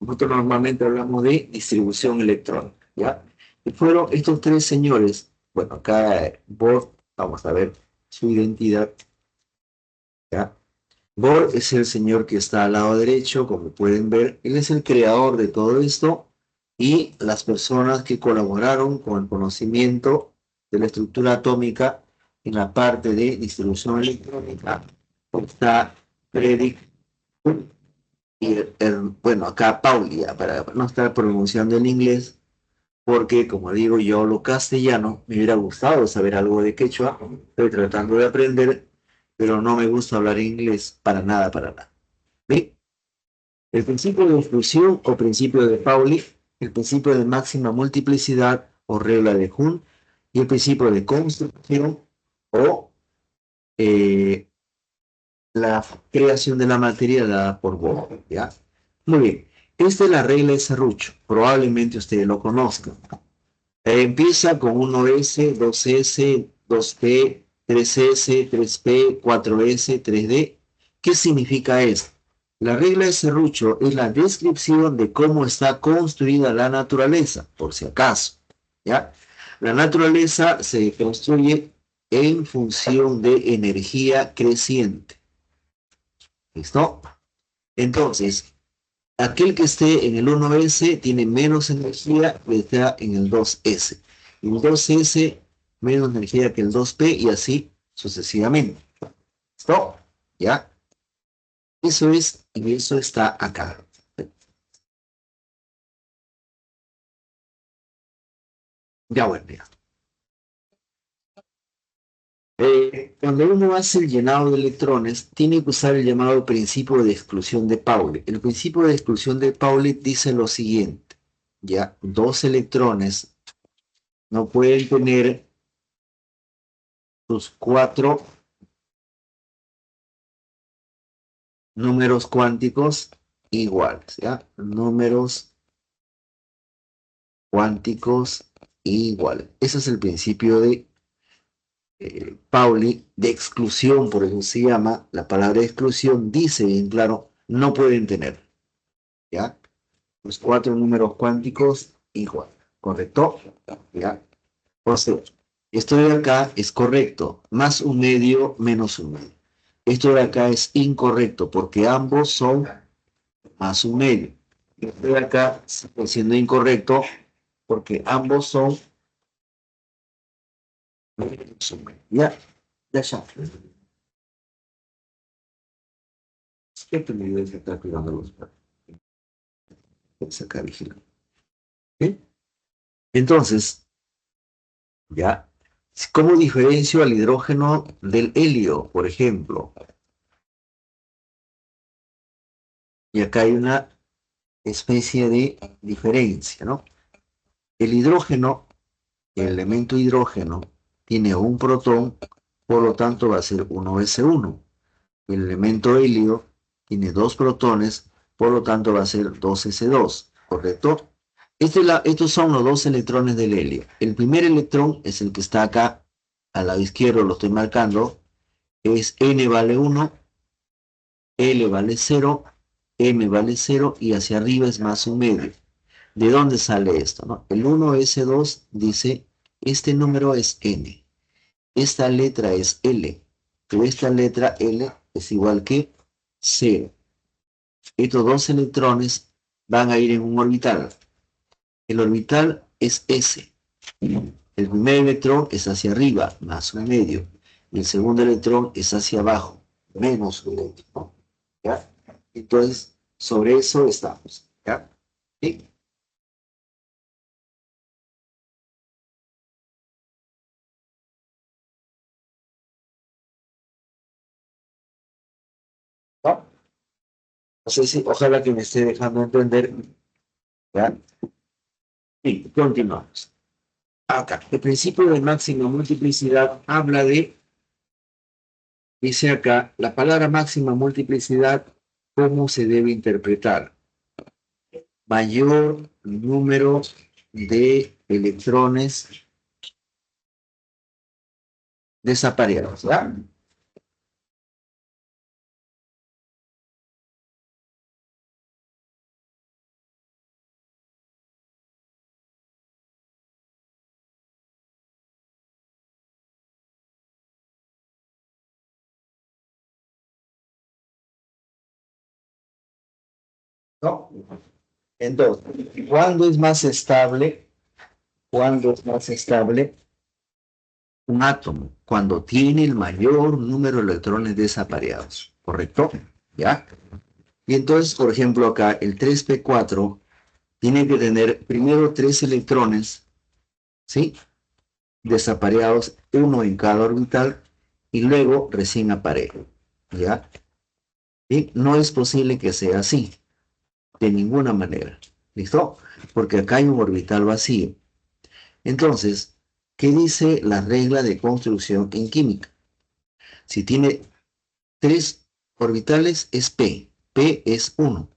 Nosotros normalmente hablamos de distribución electrónica, ¿ya? Y fueron estos tres señores, bueno, acá Bohr, vamos a ver su identidad, ¿ya? Bohr es el señor que está al lado derecho, como pueden ver, él es el creador de todo esto y las personas que colaboraron con el conocimiento de la estructura atómica en la parte de distribución electrónica, está Frederick y bueno, acá Pauli, para no estar pronunciando en inglés, porque como digo, yo lo castellano, me hubiera gustado saber algo de quechua, estoy tratando de aprender, pero no me gusta hablar inglés para nada, para nada. ¿Ve? El principio de exclusión o principio de Pauli, el principio de máxima multiplicidad o regla de Hund, y el principio de construcción o eh, la creación de la materia dada por Bohr, ¿ya? Muy bien, esta es la regla de Serrucho, probablemente ustedes lo conozcan. Empieza con 1S, 2S, 2P, 3S, 3P, 4S, 3D. ¿Qué significa esto? La regla de Serrucho es la descripción de cómo está construida la naturaleza, por si acaso, ¿ya? La naturaleza se construye en función de energía creciente. ¿Listo? Entonces, aquel que esté en el 1S tiene menos energía que está en el 2S. Y el 2S menos energía que el 2P y así sucesivamente. ¿Listo? ¿Ya? Eso es, y eso está acá. Ya bueno, ya. Cuando uno hace el llenado de electrones, tiene que usar el llamado principio de exclusión de Pauli. El principio de exclusión de Pauli dice lo siguiente, ya, dos electrones no pueden tener sus cuatro números cuánticos iguales, ¿ya? Números cuánticos iguales. Ese es el principio de Pauli de exclusión, por eso se llama, la palabra exclusión dice bien claro, no pueden tener, ¿ya? Los cuatro números cuánticos igual, ¿correcto? ¿Ya? O sea, esto de acá es correcto, más un medio menos un medio. Esto de acá es incorrecto porque ambos son más un medio. Esto de acá sigue siendo incorrecto porque ambos son menos un medio. Ya, ya. Siempre me ayuda a estar cuidando los perros. Es acá vigilando. ¿Sí? Entonces, ya, ¿cómo diferencio al hidrógeno del helio, por ejemplo? Y acá hay una especie de diferencia, ¿no? El hidrógeno, el elemento hidrógeno, tiene un protón, por lo tanto va a ser 1s1. El elemento helio tiene dos protones, por lo tanto va a ser 2s2, ¿correcto? Estos son los dos electrones del helio. El primer electrón es el que está acá, al lado izquierdo lo estoy marcando, es n vale 1, L vale 0, M vale 0 y hacia arriba es más un medio. ¿De dónde sale esto? ¿No? El 1s2 dice, este número es n, esta letra es L, pero esta letra L es igual que 0. Estos dos electrones van a ir en un orbital. El orbital es S. El primer electrón es hacia arriba, más un medio. Y el segundo electrón es hacia abajo, menos un medio. ¿Ya? Entonces, sobre eso estamos. ¿Ya? ¿Sí? ¿No? No sé si, ojalá que me esté dejando entender. ¿Ya? Y continuamos. Acá, el principio de máxima multiplicidad habla de, dice acá, la palabra máxima multiplicidad, ¿cómo se debe interpretar? Mayor número de electrones desapareados, ¿ya? ¿No? Entonces, ¿cuándo es más estable? ¿Cuándo es más estable un átomo? Cuando tiene el mayor número de electrones desapareados, ¿correcto? ¿Ya? Y entonces, por ejemplo, acá el 3p4 tiene que tener primero 3 electrones, ¿sí? Desapareados, uno en cada orbital, y luego recién aparejo, ¿ya? Y no es posible que sea así, de ninguna manera, ¿listo? Porque acá hay un orbital vacío. Entonces, ¿qué dice la regla de construcción en química? Si tiene 3 orbitales es P, P es 1.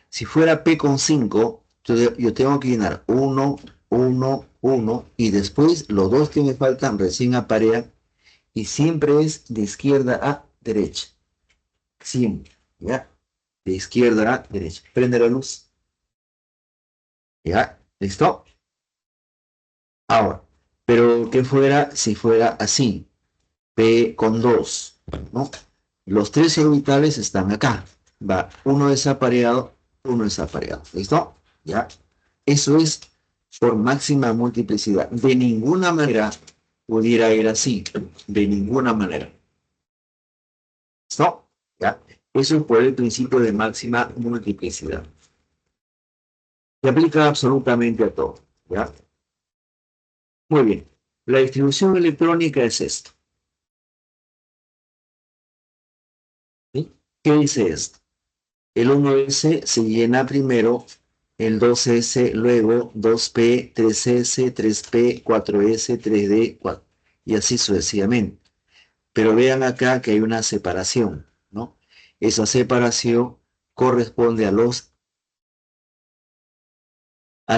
Si fuera P con 5, yo tengo que llenar 1, 1, 1 y después los dos que me faltan recién aparean y siempre es de izquierda a derecha. Siempre, ¿ya? De izquierda a derecha. Prende la luz. ¿Ya? ¿Listo? Ahora, pero ¿qué fuera si fuera así? P con 2, ¿no? Los 3 orbitales están acá. Va, uno desapareado, uno desapareado. ¿Listo? ¿Ya? Eso es por máxima multiplicidad. De ninguna manera pudiera ir así. De ninguna manera. ¿Listo? ¿Ya? Eso es por el principio de máxima multiplicidad. Se aplica absolutamente a todo. ¿Ya? Muy bien. La distribución electrónica es esto. ¿Sí? ¿Qué dice esto? El 1S se llena primero, el 2S luego, 2P, 3S, 3P, 4S, 3D, 4, y así sucesivamente. Pero vean acá que hay una separación, ¿no? Esa separación corresponde a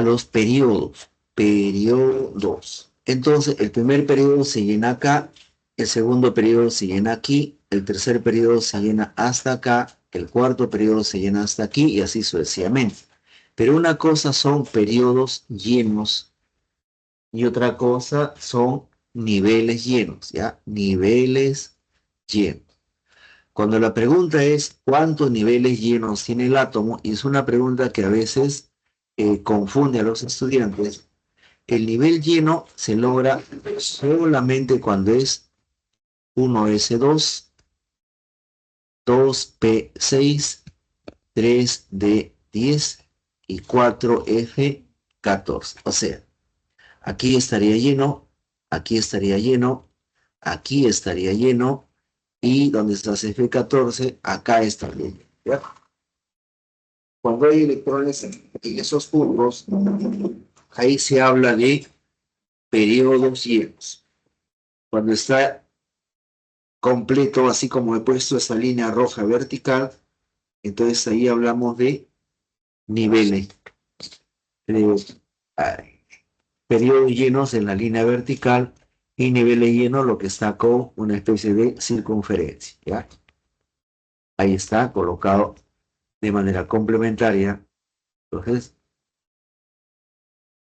los periodos. Periodos. Entonces, el primer periodo se llena acá, el segundo periodo se llena aquí, el tercer periodo se llena hasta acá, el cuarto periodo se llena hasta aquí y así sucesivamente. Pero una cosa son periodos llenos y otra cosa son niveles llenos, ¿ya? Niveles llenos. Cuando la pregunta es ¿cuántos niveles llenos tiene el átomo? Y es una pregunta que a veces confunde a los estudiantes. El nivel lleno se logra solamente cuando es 1s2, 2p6, 3d10 y 4f14. O sea, aquí estaría lleno, aquí estaría lleno, aquí estaría lleno y donde está F14, acá está lleno. ¿Ya? Cuando hay electrones en esos puntos, ahí se habla de periodos llenos. Cuando está completo, así como he puesto esa línea roja vertical, entonces ahí hablamos de niveles, de periodos llenos en la línea vertical y niveles llenos lo que está con una especie de circunferencia, ¿ya? Ahí está colocado de manera complementaria. Entonces,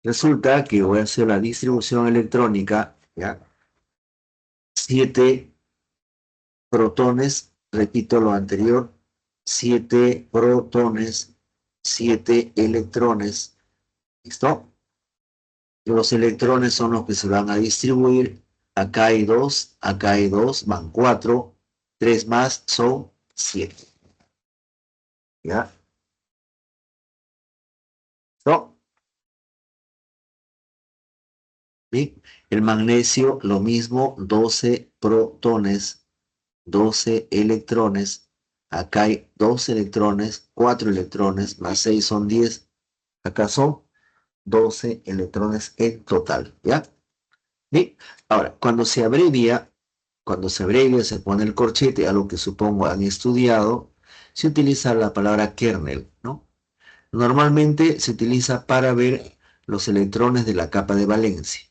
resulta que voy a hacer la distribución electrónica, ¿ya? 7 protones, repito lo anterior, 7 protones, 7 electrones, ¿listo? Los electrones son los que se van a distribuir, acá hay dos, van 4, 3 más son 7, ¿ya? ¿No? ¿Sí? El magnesio, lo mismo, 12 protones, 12 electrones, acá hay 2 electrones, 4 electrones, más 6 son 10, Acá son 12 electrones en total, ¿ya? Bien, ahora, cuando se abrevia, se pone el corchete, algo que supongo han estudiado, se utiliza la palabra kernel, ¿no? Normalmente se utiliza para ver los electrones de la capa de valencia,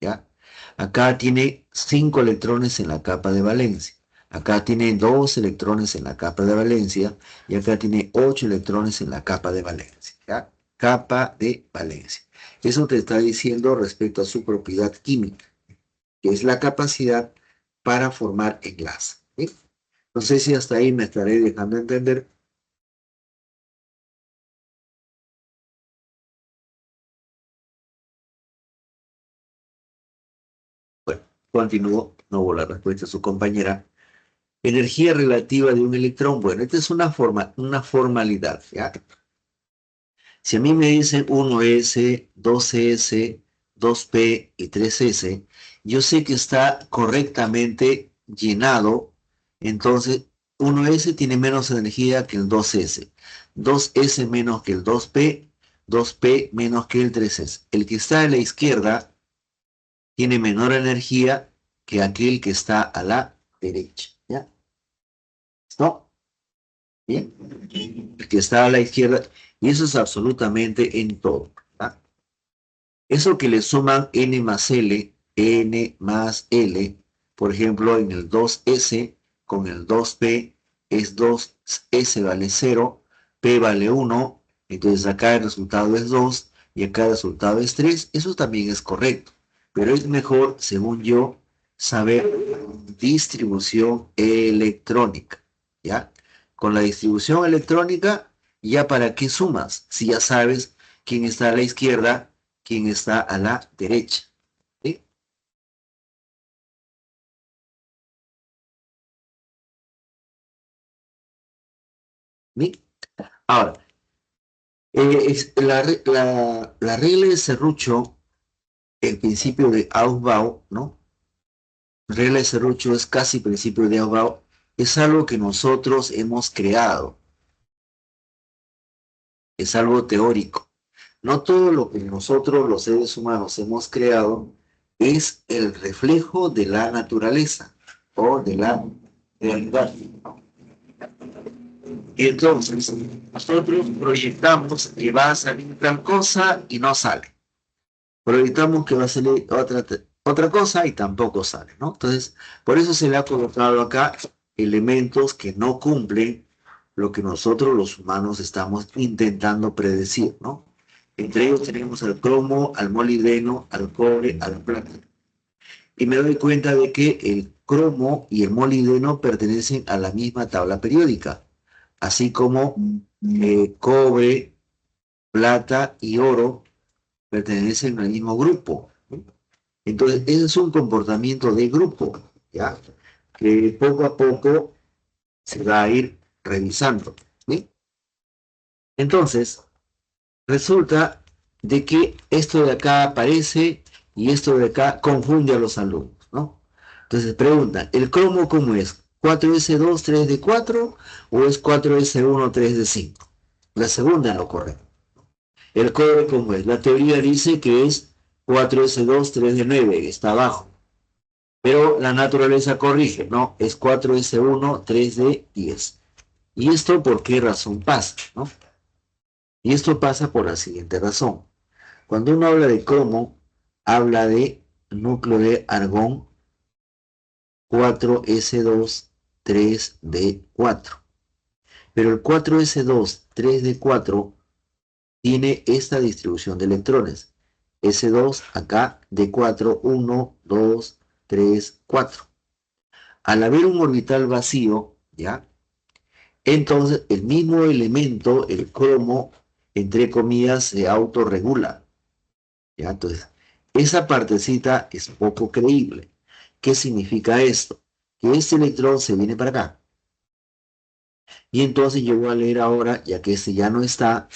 ¿ya? Acá tiene 5 electrones en la capa de valencia. Acá tiene 2 electrones en la capa de valencia y acá tiene 8 electrones en la capa de valencia, ¿ya? Capa de valencia. Eso te está diciendo respecto a su propiedad química, que es la capacidad para formar enlace, ¿sí? No sé si hasta ahí me estaré dejando entender. Bueno, continúo, no hubo la respuesta de su compañera. Energía relativa de un electrón. Bueno, esta es una formalidad, ¿ya? Si a mí me dicen 1s, 2s, 2p y 3s, yo sé que está correctamente llenado, entonces 1s tiene menos energía que el 2s, 2s menos que el 2p, 2p menos que el 3s. El que está a la izquierda tiene menor energía que aquel que está a la derecha, ¿ya? ¿No? Bien. El que está a la izquierda, y eso es absolutamente en todo, ¿ah? Eso que le suman n más l, n más l, por ejemplo, en el 2s con el 2p es 2s vale 0, p vale 1, entonces acá el resultado es 2 y acá el resultado es 3, eso también es correcto, pero es mejor, según yo, saber distribución electrónica, ¿ya? Con la distribución electrónica, ¿ya para qué sumas? Si ya sabes quién está a la izquierda, quién está a la derecha, ¿sí? ¿Sí? Ahora, la regla de Serrucho, el principio de Aufbau, ¿no? La regla de Serrucho es casi principio de Aufbau, es algo que nosotros hemos creado, es algo teórico. No todo lo que nosotros los seres humanos hemos creado es el reflejo de la naturaleza o de la realidad. Y entonces nosotros proyectamos que va a salir tal cosa y no sale. Proyectamos que va a salir otra cosa y tampoco sale, ¿no? Entonces, por eso se le ha colocado acá elementos que no cumplen lo que nosotros los humanos estamos intentando predecir, ¿no? Entre ellos tenemos al cromo, al molibdeno, al cobre, a la plata. Y me doy cuenta de que el cromo y el molibdeno pertenecen a la misma tabla periódica, así como cobre, plata y oro pertenecen al mismo grupo. Entonces, ese es un comportamiento de grupo, ¿ya? Que poco a poco se va a ir revisando, ¿sí? Entonces, resulta de que esto de acá aparece y esto de acá confunde a los alumnos, ¿no? Entonces preguntan, ¿el cromo cómo es? ¿4s2, 3d4 o es 4s1, 3d5? La segunda es lo correcto. El cobre cómo es. La teoría dice que es 4s2, 3d9, está abajo. Pero la naturaleza corrige, ¿no? Es 4s1, 3d10. ¿Y esto por qué razón pasa, no? Y esto pasa por la siguiente razón. Cuando uno habla de cromo, habla de núcleo de argón 4s2, 3d4. Pero el 4s2, 3d4 tiene esta distribución de electrones. S2 acá, D4, 1, 2, 3, 4. Al haber un orbital vacío, ¿ya? Entonces el mismo elemento, el cromo, entre comillas, se autorregula, ¿ya? Entonces, esa partecita es poco creíble. ¿Qué significa esto? Que este electrón se viene para acá. Y entonces yo voy a leer ahora, ya que este ya no está,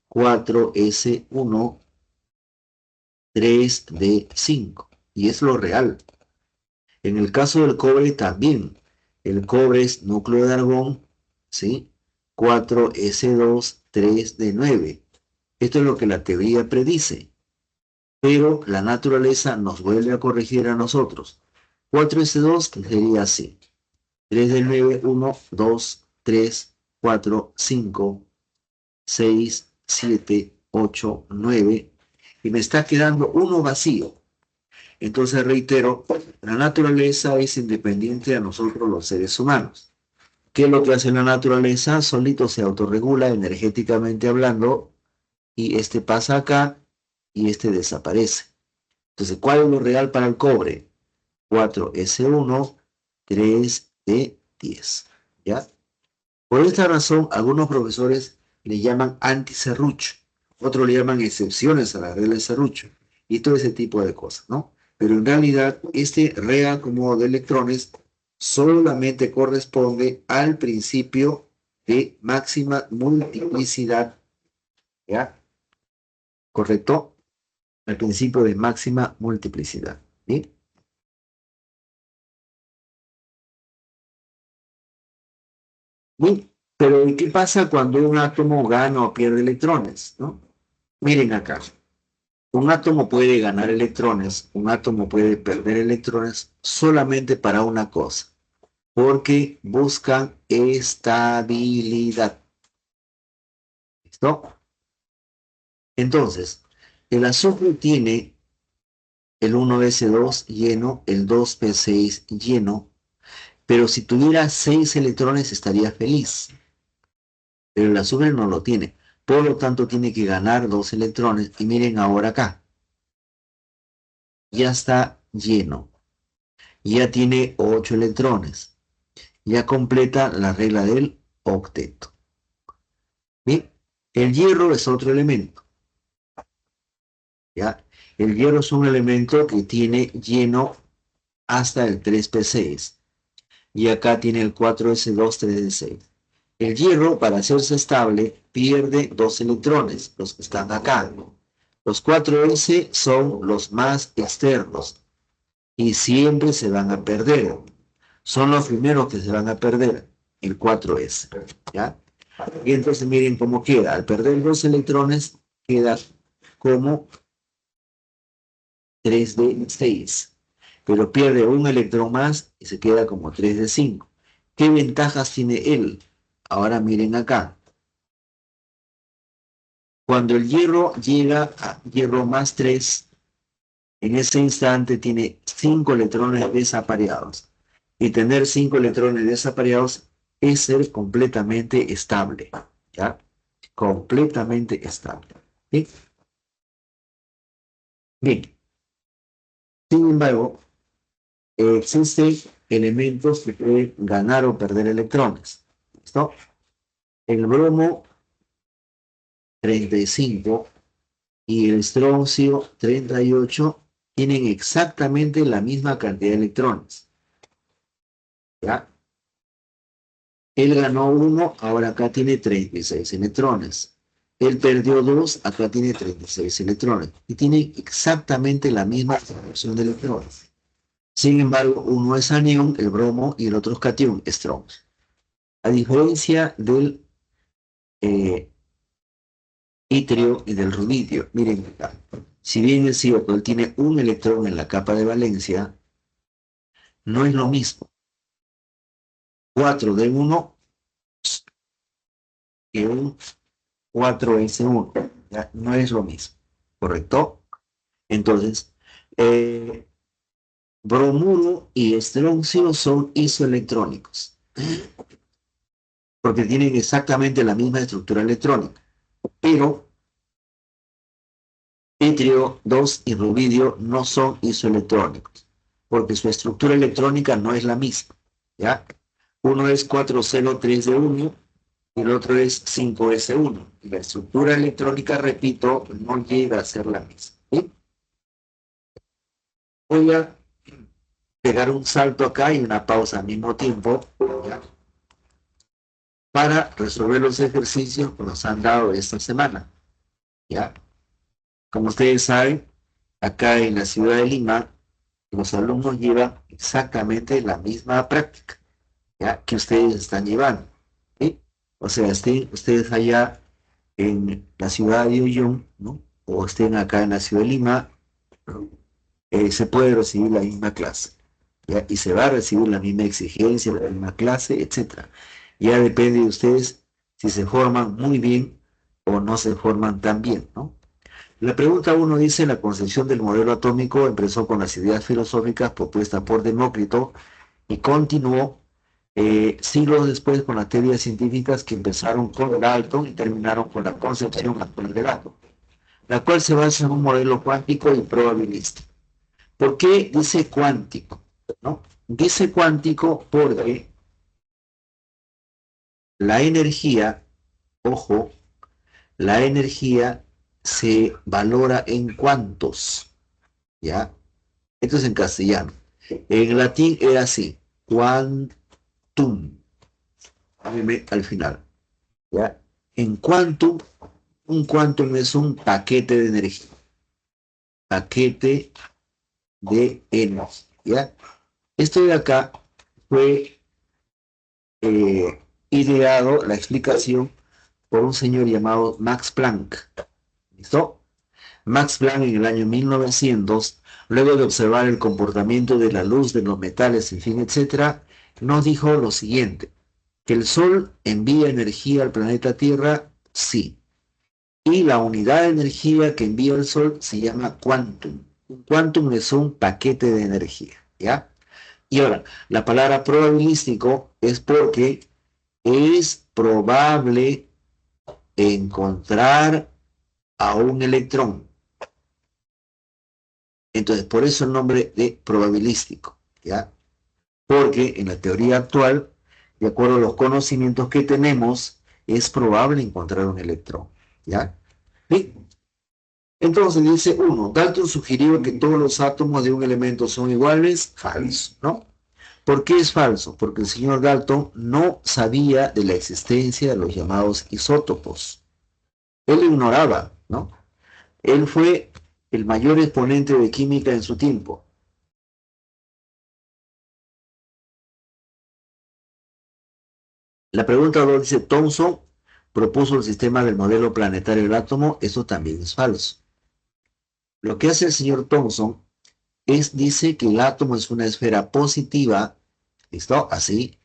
4s1, 3d5. Y es lo real. En el caso del cobre también. El cobre es núcleo de argón, ¿sí? 4s2, 3d9. Esto es lo que la teoría predice, pero la naturaleza nos vuelve a corregir a nosotros. 4s2 que sería así. 3 del 9, 1, 2, 3, 4, 5, 6, 7, 8, 9. Y me está quedando uno vacío. Entonces reitero, la naturaleza es independiente a nosotros los seres humanos. ¿Qué es lo que hace la naturaleza? Solito se autorregula energéticamente hablando y este pasa acá y este desaparece. Entonces, ¿cuál es lo real para el cobre? 4s1, 3d10. ¿Ya? Por esta razón, algunos profesores le llaman anti-serrucho, otros le llaman excepciones a la regla de serrucho y todo ese tipo de cosas, ¿no? Pero en realidad, este reacomodo de electrones solamente corresponde al principio de máxima multiplicidad, ¿ya? ¿Correcto? Al principio de máxima multiplicidad, ¿sí? Bien, pero ¿y qué pasa cuando un átomo gana o pierde electrones, ¿no? Miren acá. Un átomo puede ganar electrones, un átomo puede perder electrones solamente para una cosa, porque buscan estabilidad. ¿Listo? Entonces, el azufre tiene el 1s2 lleno, el 2p6 lleno, pero si tuviera 6 electrones estaría feliz, pero el azufre no lo tiene. Por lo tanto, tiene que ganar 2 electrones. Y miren ahora acá, ya está lleno, ya tiene 8 electrones. Ya completa la regla del octeto. Bien, el hierro es otro elemento. ¿Ya? El hierro es un elemento que tiene lleno hasta el 3p6. Y acá tiene el 4s2, 3d6. El hierro, para hacerse estable, pierde 2 electrones, los que están acá. Los 4s son los más externos y siempre se van a perder. Son los primeros que se van a perder, el 4s. ¿Ya? Y entonces miren cómo queda. Al perder 2 electrones, queda como 3d6. Pero pierde un electrón más y se queda como 3d5. ¿Qué ventajas tiene él? Ahora miren acá. Cuando el hierro llega a hierro más 3, en ese instante tiene 5 electrones desapareados. Y tener 5 electrones desapareados es ser completamente estable. ¿Ya? Completamente estable. ¿Sí? Bien. Sin embargo, existen elementos que pueden ganar o perder electrones. ¿Listo? El bromo 35 y el estroncio 38 tienen exactamente la misma cantidad de electrones. ¿Ya? Él ganó 1, ahora acá tiene 36 electrones. Él perdió 2, acá tiene 36 electrones. Y tienen exactamente la misma proporción de electrones. Sin embargo, uno es anión, el bromo, y el otro es catión, strong. A diferencia del eh, itrio y del rubidio, miren acá. Si bien es cierto, él tiene un electrón en la capa de valencia, no es lo mismo 4 de 1 que un 4s1. ¿Ya? No es lo mismo, ¿correcto? Entonces, eh, bromuro y estroncio son isoelectrónicos, porque tienen exactamente la misma estructura electrónica, pero itrio 2 y rubidio no son isoelectrónicos, porque su estructura electrónica no es la misma, ¿ya? Uno es 403D1 y el otro es 5s1. Y la estructura electrónica, repito, no llega a ser la misma. ¿Sí? Voy a pegar un salto acá y una pausa al mismo tiempo, ¿ya? Para resolver los ejercicios que nos han dado esta semana, ¿ya? Como ustedes saben, acá en la ciudad de Lima, los alumnos llevan exactamente la misma práctica, ¿ya? Que ustedes están llevando, ¿sí? O sea, estén ustedes allá en la ciudad de Uyón, ¿no? O estén acá en la ciudad de Lima, ¿no? Se puede recibir la misma clase, ¿ya? Y se va a recibir la misma exigencia, la misma clase, etcétera. Ya depende de ustedes si se forman muy bien o no se forman tan bien, ¿no? La pregunta uno dice, la concepción del modelo atómico empezó con las ideas filosóficas propuestas por Demócrito y continuó siglos después con las teorías científicas que empezaron con Dalton y terminaron con la concepción actual del átomo, la cual se basa en un modelo cuántico y probabilístico. ¿Por qué dice cuántico? ¿No? Dice cuántico porque la energía, ojo, la energía se valora en cuantos, ¿ya? Esto es en castellano. En latín era así, quantum, al final, ¿ya? En quantum, un quantum es un paquete de energía, paquete de energía, ¿ya? Esto de acá fue ideado, la explicación, por un señor llamado Max Planck. ¿Listo? Max Planck en el año 1900, luego de observar el comportamiento de la luz, de los metales, en fin, etcétera, nos dijo lo siguiente, que el Sol envía energía al planeta Tierra, sí, y la unidad de energía que envía el Sol se llama quantum. Un quantum es un paquete de energía, ¿ya? Y ahora, la palabra probabilístico es porque es probable encontrar a un electrón. Entonces, por eso el nombre de probabilístico, ¿ya? Porque en la teoría actual, de acuerdo a los conocimientos que tenemos, es probable encontrar un electrón, ¿ya? ¿Sí? Entonces dice uno, Dalton sugirió que todos los átomos de un elemento son iguales, falso, ¿no? ¿Por qué es falso? Porque el señor Dalton no sabía de la existencia de los llamados isótopos. Él ignoraba, ¿no? Él fue el mayor exponente de química en su tiempo. La pregunta 2 dice, Thomson propuso el sistema del modelo planetario del átomo, eso también es falso. Lo que hace el señor Thomson es, dice que el átomo es una esfera positiva, ¿listo? Así,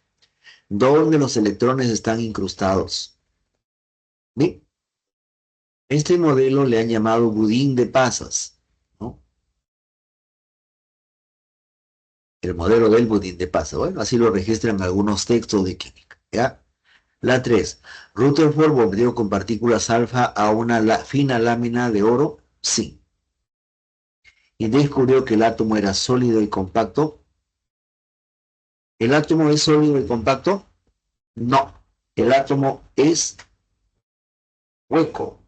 donde los electrones están incrustados. ¿Sí? Este modelo le han llamado budín de pasas, ¿no? El modelo del budín de pasas. Bueno, así lo registran algunos textos de química, ¿ya? La 3. Rutherford bombardeó con partículas alfa a una fina lámina de oro. Sí. Y descubrió que el átomo era sólido y compacto. ¿El átomo es sólido y compacto? No. El átomo es hueco.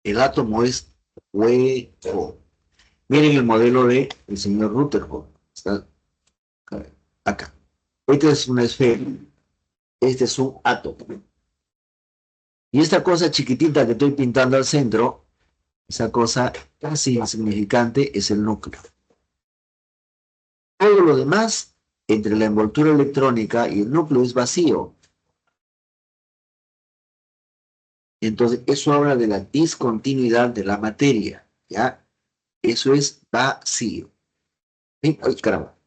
El átomo es hueco. Miren el modelo de el señor Rutherford. Está acá. Esta es una esfera. Este es un átomo. Y esta cosa chiquitita que estoy pintando al centro, esa cosa casi insignificante, es el núcleo. Todo lo demás, entre la envoltura electrónica y el núcleo, es vacío. Entonces, eso habla de la discontinuidad de la materia, ¿ya? Eso es vacío. ¿Sí? Ay, caramba.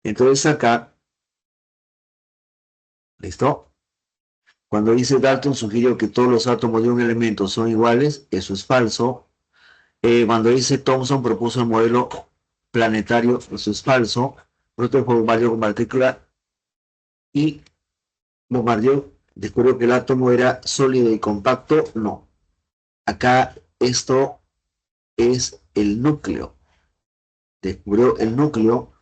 Entonces acá, ¿listo? Cuando dice Dalton sugirió que todos los átomos de un elemento son iguales, eso es falso. Cuando dice Thomson propuso el modelo planetario, eso es falso. Rutherford bombardeó con partícula y bombardeó, descubrió que el átomo era sólido y compacto, no. Acá esto es el núcleo. Descubrió el núcleo,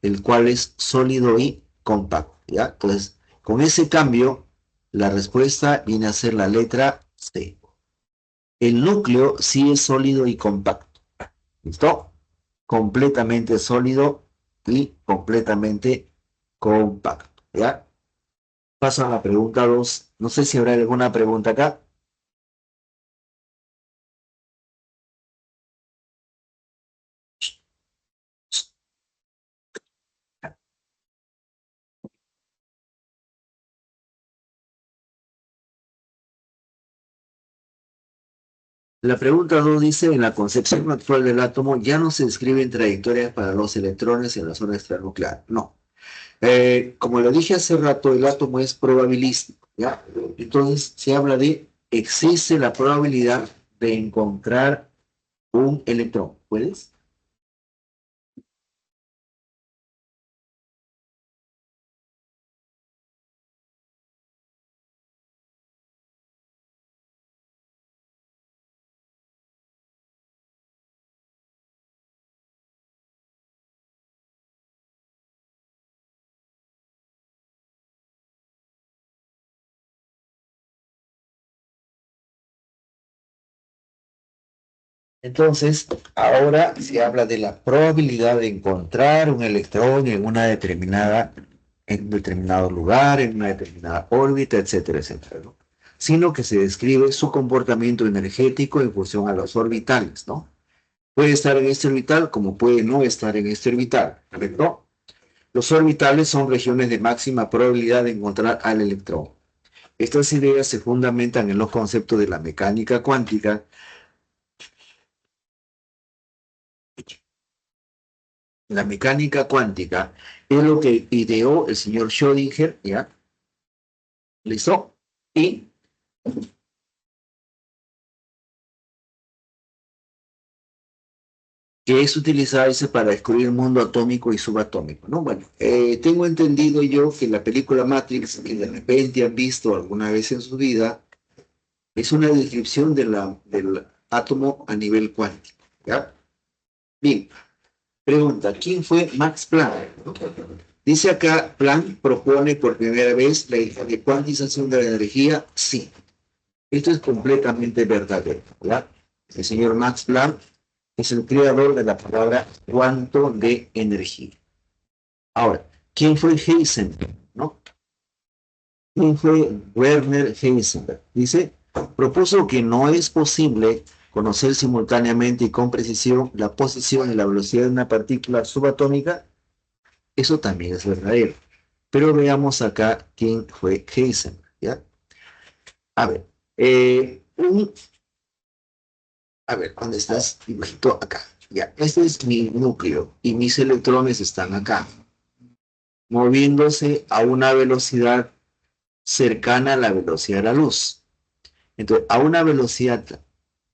el cual es sólido y compacto, ¿ya? Entonces, con ese cambio, la respuesta viene a ser la letra C. El núcleo sí es sólido y compacto. ¿Listo? Completamente sólido y completamente compacto, ¿ya? Paso a la pregunta 2. No sé si habrá alguna pregunta acá. La pregunta 2 dice, en la concepción actual del átomo ya no se describen trayectorias para los electrones en la zona extranuclear. No. Como lo dije hace rato, el átomo es probabilístico, ¿ya? Entonces se habla de, existe la probabilidad de encontrar un electrón. ¿Puedes? Entonces, ahora se habla de la probabilidad de encontrar un electrón en una determinada, en un determinado lugar, en una determinada órbita, etcétera, etcétera, ¿no? Sino que se describe su comportamiento energético en función a los orbitales, ¿no? Puede estar en este orbital como puede no estar en este orbital, ¿correcto? Los orbitales son regiones de máxima probabilidad de encontrar al electrón. Estas ideas se fundamentan en los conceptos de la mecánica cuántica. La mecánica cuántica es lo que ideó el señor Schrödinger, ¿ya? ¿Listo? Y que es utilizada dice, para descubrir el mundo atómico y subatómico, ¿no? Bueno, tengo entendido yo que la película Matrix, que de repente han visto alguna vez en su vida, es una descripción del átomo a nivel cuántico, ¿ya? Bien, pregunta, ¿quién fue Max Planck? Dice acá, Planck propone por primera vez la idea de cuantización de la energía, sí. Esto es completamente verdadero, ¿verdad? El señor Max Planck es el creador de la palabra cuanto de energía. Ahora, ¿quién fue Heisenberg? ¿No? ¿Quién fue Werner Heisenberg? Dice, propuso que no es posible conocer simultáneamente y con precisión la posición y la velocidad de una partícula subatómica. Eso también es verdadero. Pero veamos acá quién fue Heisenberg, ¿ya? A ver, ¿dónde estás? Dibujito acá. Ya, este es mi núcleo y mis electrones están acá, moviéndose a una velocidad cercana a la velocidad de la luz. Entonces, a una velocidad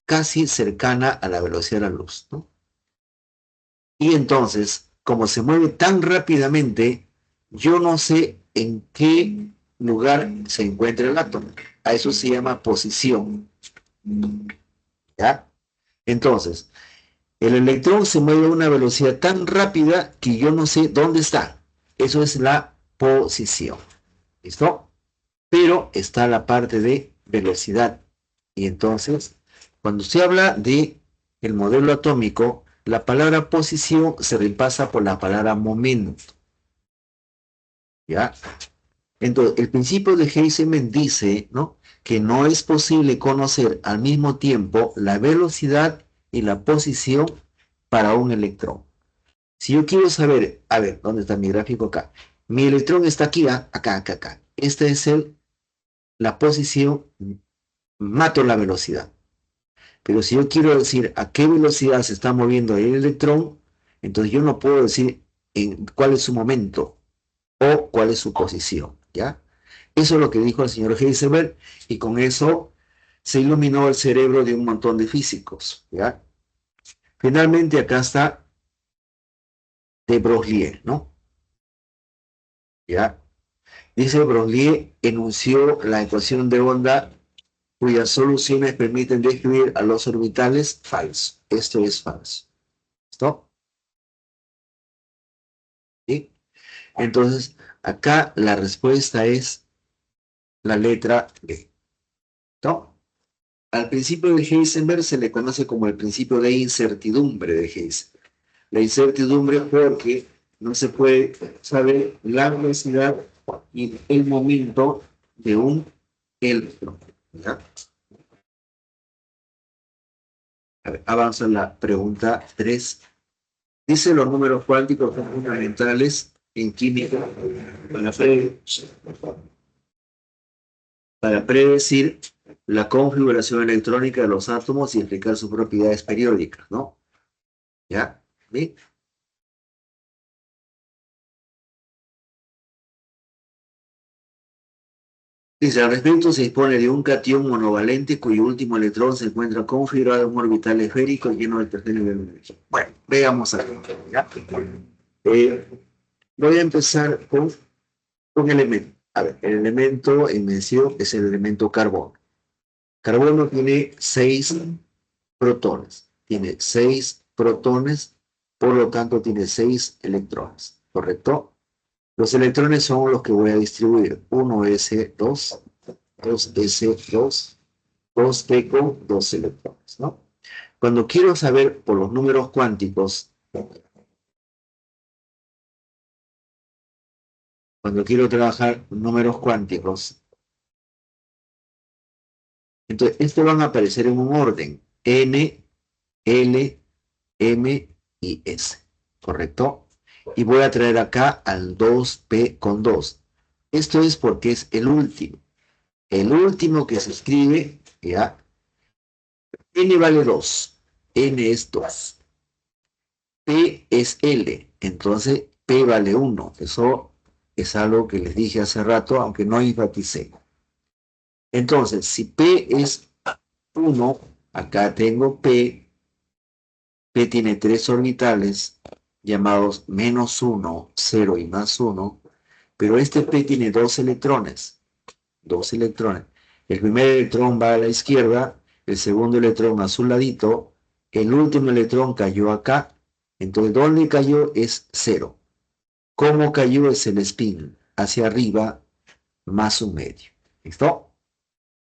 casi cercana a la velocidad de la luz, ¿no? Y entonces, como se mueve tan rápidamente, yo no sé en qué lugar se encuentra el átomo. A eso se llama posición, ¿ya? Entonces, el electrón se mueve a una velocidad tan rápida que yo no sé dónde está. Eso es la posición. ¿Listo? Pero está la parte de velocidad. Y entonces, cuando se habla de el modelo atómico, la palabra posición se reemplaza por la palabra momento. ¿Ya? Entonces, el principio de Heisenberg dice, ¿no?, que no es posible conocer al mismo tiempo la velocidad y la posición para un electrón. Si yo quiero saber, a ver, ¿dónde está mi gráfico acá? Mi electrón está aquí, acá, acá, acá. Esta es la posición, mato la velocidad. Pero si yo quiero decir a qué velocidad se está moviendo el electrón, entonces yo no puedo decir cuál es su momento o cuál es su posición, ¿ya? Eso es lo que dijo el señor Heisenberg y con eso se iluminó el cerebro de un montón de físicos, ¿ya? Finalmente acá está de Broglie, ¿no? ¿Ya? Dice Broglie enunció la ecuación de onda cuyas soluciones permiten describir a los orbitales falso. Esto es falso. ¿Listo? ¿Sí? Entonces, acá la respuesta es la letra B. ¿No? Al principio de Heisenberg se le conoce como el principio de incertidumbre de Heisenberg. La incertidumbre porque no se puede saber la velocidad y el momento de un electrón. ¿Ya? A ver, avanza la pregunta 3. Dice los números cuánticos son fundamentales en química para, para predecir la configuración electrónica de los átomos y explicar sus propiedades periódicas, ¿no? ¿Ya? ¿Bien? Dice, al respecto se dispone de un catión monovalente cuyo último electrón se encuentra configurado en un orbital esférico lleno del tercer nivel de energía. Bueno, veamos aquí. ¿Ya? Eh, Voy a empezar con un elemento. A ver, el elemento en mención es el elemento carbono. Carbono tiene 6 protones. Tiene 6 protones, por lo tanto tiene 6 electrones. ¿Correcto? Los electrones son los que voy a distribuir. 1s2, 2s2, 2p con 2 electrones, ¿no? Cuando quiero saber por los números cuánticos, cuando quiero trabajar números cuánticos, entonces estos van a aparecer en un orden. N, L, M y S. ¿Correcto? Y voy a traer acá al 2p con 2. Esto es porque es el último. El último que se escribe, ¿ya? N vale 2. N es 2. P es L. Entonces, P vale 1. Eso es algo que les dije hace rato, aunque no enfaticé. Entonces, si P es 1, acá tengo P. P tiene 3 orbitales llamados -1, 0 y +1. Pero este P tiene 2 electrones. 2 electrones. El primer electrón va a la izquierda, el segundo electrón a su ladito, el último electrón cayó acá, entonces ¿dónde cayó? Es 0. ¿Cómo cayó? Es el spin, hacia arriba, más un medio. ¿Listo?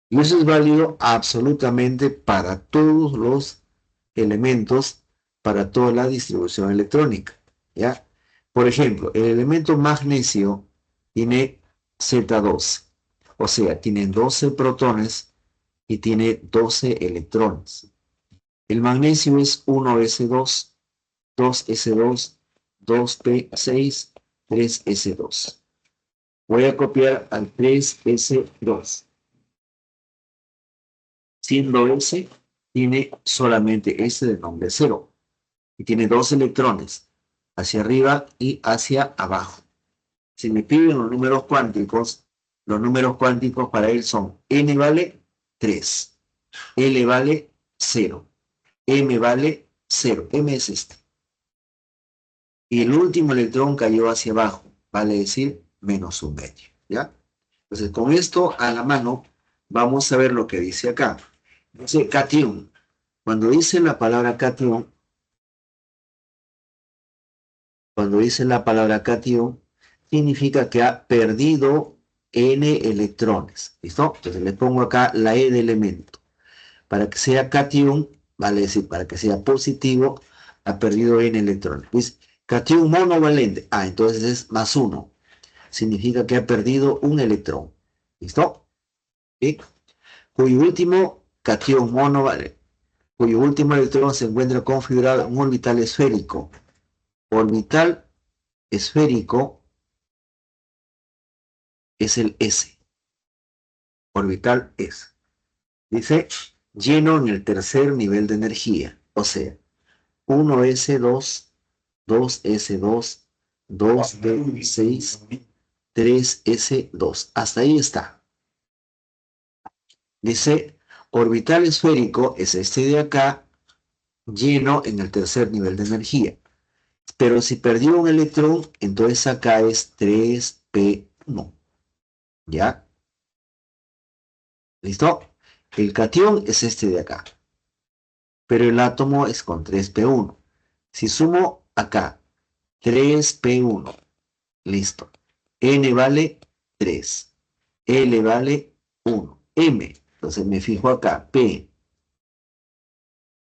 Y eso es válido absolutamente para todos los elementos, para toda la distribución electrónica. ¿Ya? Por ejemplo, el elemento magnesio tiene Z2, o sea, tiene 12 protones y tiene 12 electrones. El magnesio es 1s2, 2s2, 2p6, 3s2. Voy a copiar al 3s2. Siendo S, tiene solamente S de nombre 0 y tiene 2 electrones hacia arriba y hacia abajo. Si me piden los números cuánticos para él son N vale 3, L vale 0, M vale 0, M es este. Y el último electrón cayó hacia abajo, vale decir -1/2, ¿ya? Entonces, con esto a la mano, vamos a ver lo que dice acá. Dice cation. Cuando dice la palabra cation, significa que ha perdido n electrones. ¿Listo? Entonces le pongo acá la E de elemento. Para que sea cation, vale decir, para que sea positivo, ha perdido n electrones. Pues, cation monovalente. Ah, entonces es +1. Significa que ha perdido un electrón. ¿Listo? ¿Sí? Cuyo último cation monovalente, cuyo último electrón se encuentra configurado en un orbital esférico. Orbital esférico es el S. Orbital S. Dice lleno en el tercer nivel de energía. O sea, 1s2, 2s2, 2p6, 3s2. Hasta ahí está. Dice orbital esférico es este de acá, lleno en el tercer nivel de energía. Pero si perdió un electrón, entonces acá es 3p1. ¿Ya? ¿Listo? El cation es este de acá. Pero el átomo es con 3p1. Si sumo acá 3p1, listo. N vale 3. L vale 1. M. Entonces me fijo acá. P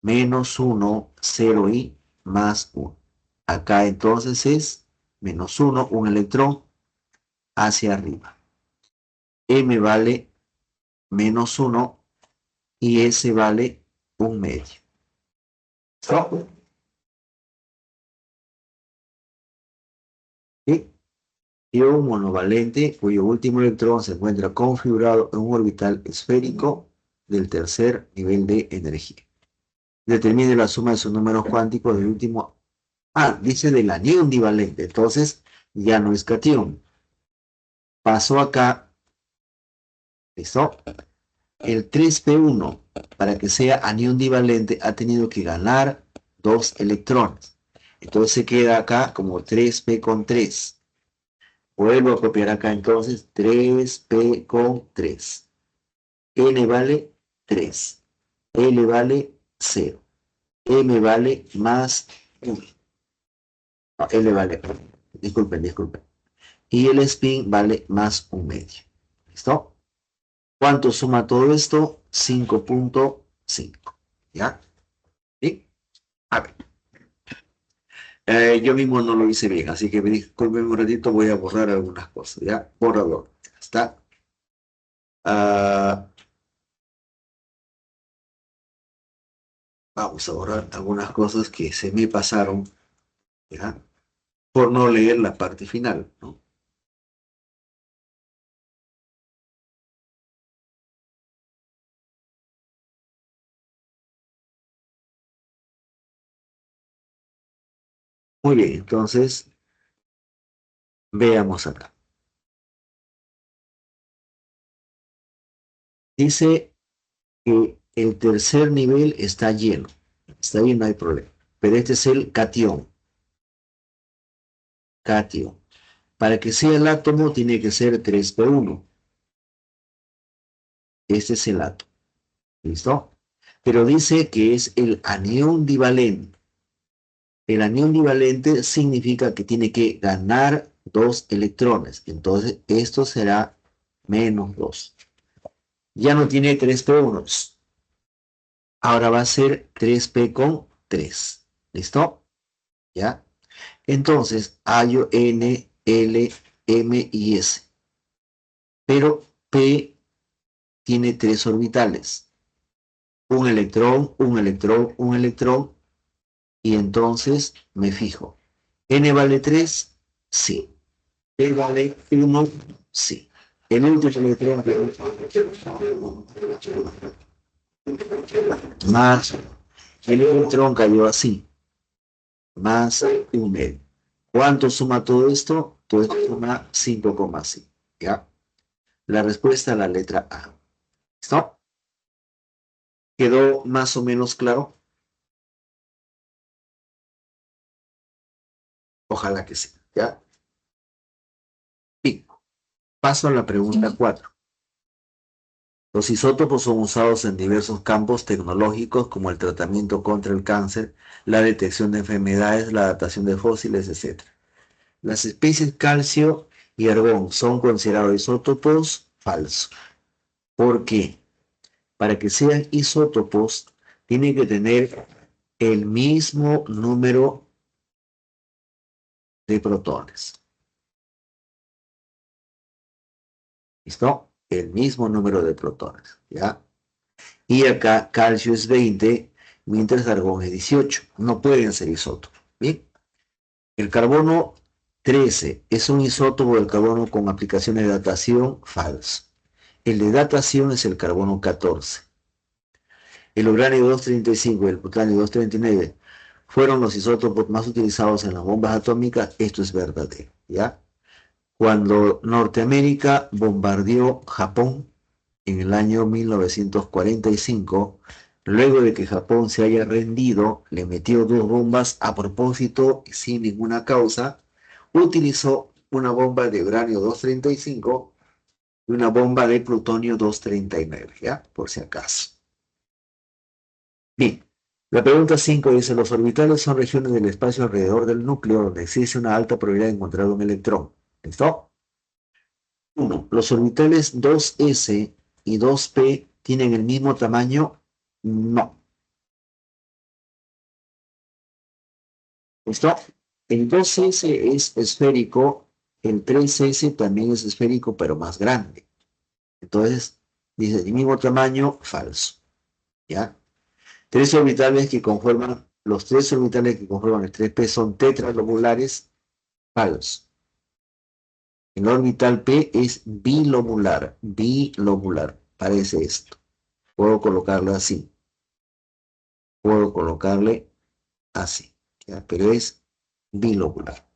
-1, 0 y +1. Acá entonces es -1, un electrón hacia arriba. M vale -1 y S vale un medio. ¿Listo? ¿Sí? Ion monovalente cuyo último electrón se encuentra configurado en un orbital esférico del tercer nivel de energía. Determine la suma de sus números cuánticos del último. Ah, dice del anión divalente. Entonces, ya no es cation. Pasó acá. ¿Listo? El 3p1, para que sea anión divalente, ha tenido que ganar 2 electrones. Entonces se queda acá como 3p con 3. Vuelvo a copiar acá entonces 3p con 3. N vale 3. L vale 0. M vale más 1. No, L vale 1. Disculpen. Y el spin vale más 1/2. ¿Listo? ¿Cuánto suma todo esto? 5.5. ¿Ya? ¿Sí? A ver. Yo mismo no lo hice bien, así que me disculpen un ratito, voy a borrar algunas cosas. ¿Ya? Borrador. ¿Está? Ah, vamos a borrar algunas cosas que se me pasaron, ¿ya? Por no leer la parte final, ¿no? Muy bien, entonces veamos acá. Dice que el tercer nivel está lleno. Está bien, no hay problema. Pero este es el cation. Cation. Para que sea el átomo tiene que ser 3p1. Este es el átomo. ¿Listo? Pero dice que es el anión divalente. El anión divalente significa que tiene que ganar 2 electrones. Entonces, esto será menos 2. Ya no tiene 3p1. Ahora va a ser 3p con 3. ¿Listo? ¿Ya? Entonces, hallo N, L, M y S. Pero P tiene 3 orbitales. Un electrón, un electrón, un electrón. Y entonces me fijo. N vale 3, sí. P vale 1, sí. El último electrón más el electrón cayó así, más 1. ¿Cuánto suma todo esto? Todo esto suma 5,5. ¿Ya? La respuesta a la letra A. ¿Listo? ¿Quedó más o menos claro? Ojalá que sí. ¿Ya? Y paso a la pregunta 4. Los isótopos son usados en diversos campos tecnológicos como el tratamiento contra el cáncer, la detección de enfermedades, la adaptación de fósiles, etc. Las especies calcio y argón son considerados isótopos falsos. ¿Por qué? Para que sean isótopos, tienen que tener el mismo número de protones. ¿Listo? El mismo número de protones. ¿Ya? Y acá calcio es 20, mientras argón es 18. No pueden ser isótopos. Bien. El carbono 13 es un isótopo del carbono con aplicaciones de datación falso. El de datación es el carbono 14. El uranio 235 y el plutonio 239 fueron los isótopos más utilizados en las bombas atómicas. Esto es verdadero, ¿ya? Cuando Norteamérica bombardeó Japón en el año 1945, luego de que Japón se haya rendido, le metió 2 bombas a propósito y sin ninguna causa. Utilizó una bomba de uranio 235 y una bomba de plutonio 239, ¿ya? Por si acaso. Bien, la pregunta 5 dice, los orbitales son regiones del espacio alrededor del núcleo donde existe una alta probabilidad de encontrar un electrón. ¿Listo? 1. ¿Los orbitales 2s y 2p tienen el mismo tamaño? No. ¿Listo? El 2s es esférico, el 3s también es esférico, pero más grande. Entonces, dice, el mismo tamaño, falso. ¿Ya? Los tres orbitales que conforman el 3p son tetralobulares, falso. El orbital p es bilobular, parece esto. Puedo colocarlo así. Puedo colocarle así. ¿Ya? Pero es bilobular.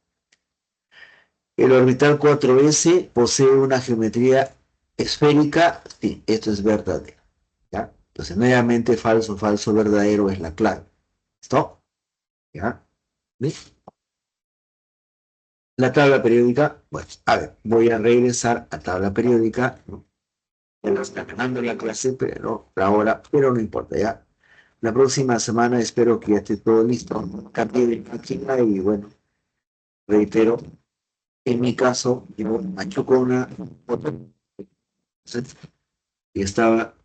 El orbital 4s posee una geometría esférica. Sí, esto es verdadero. ¿Ya? Entonces, nuevamente, falso, falso, verdadero es la clave. ¿Listo? ¿Ya? ¿Ves? La tabla periódica, bueno, a ver, voy a regresar a tabla periódica, ¿no? Ya lo está ganando la clase, pero ahora, pero no importa, ya. La próxima semana espero que ya esté todo listo. Cambié de máquina y bueno, reitero, en mi caso, yo machuco una foto y estaba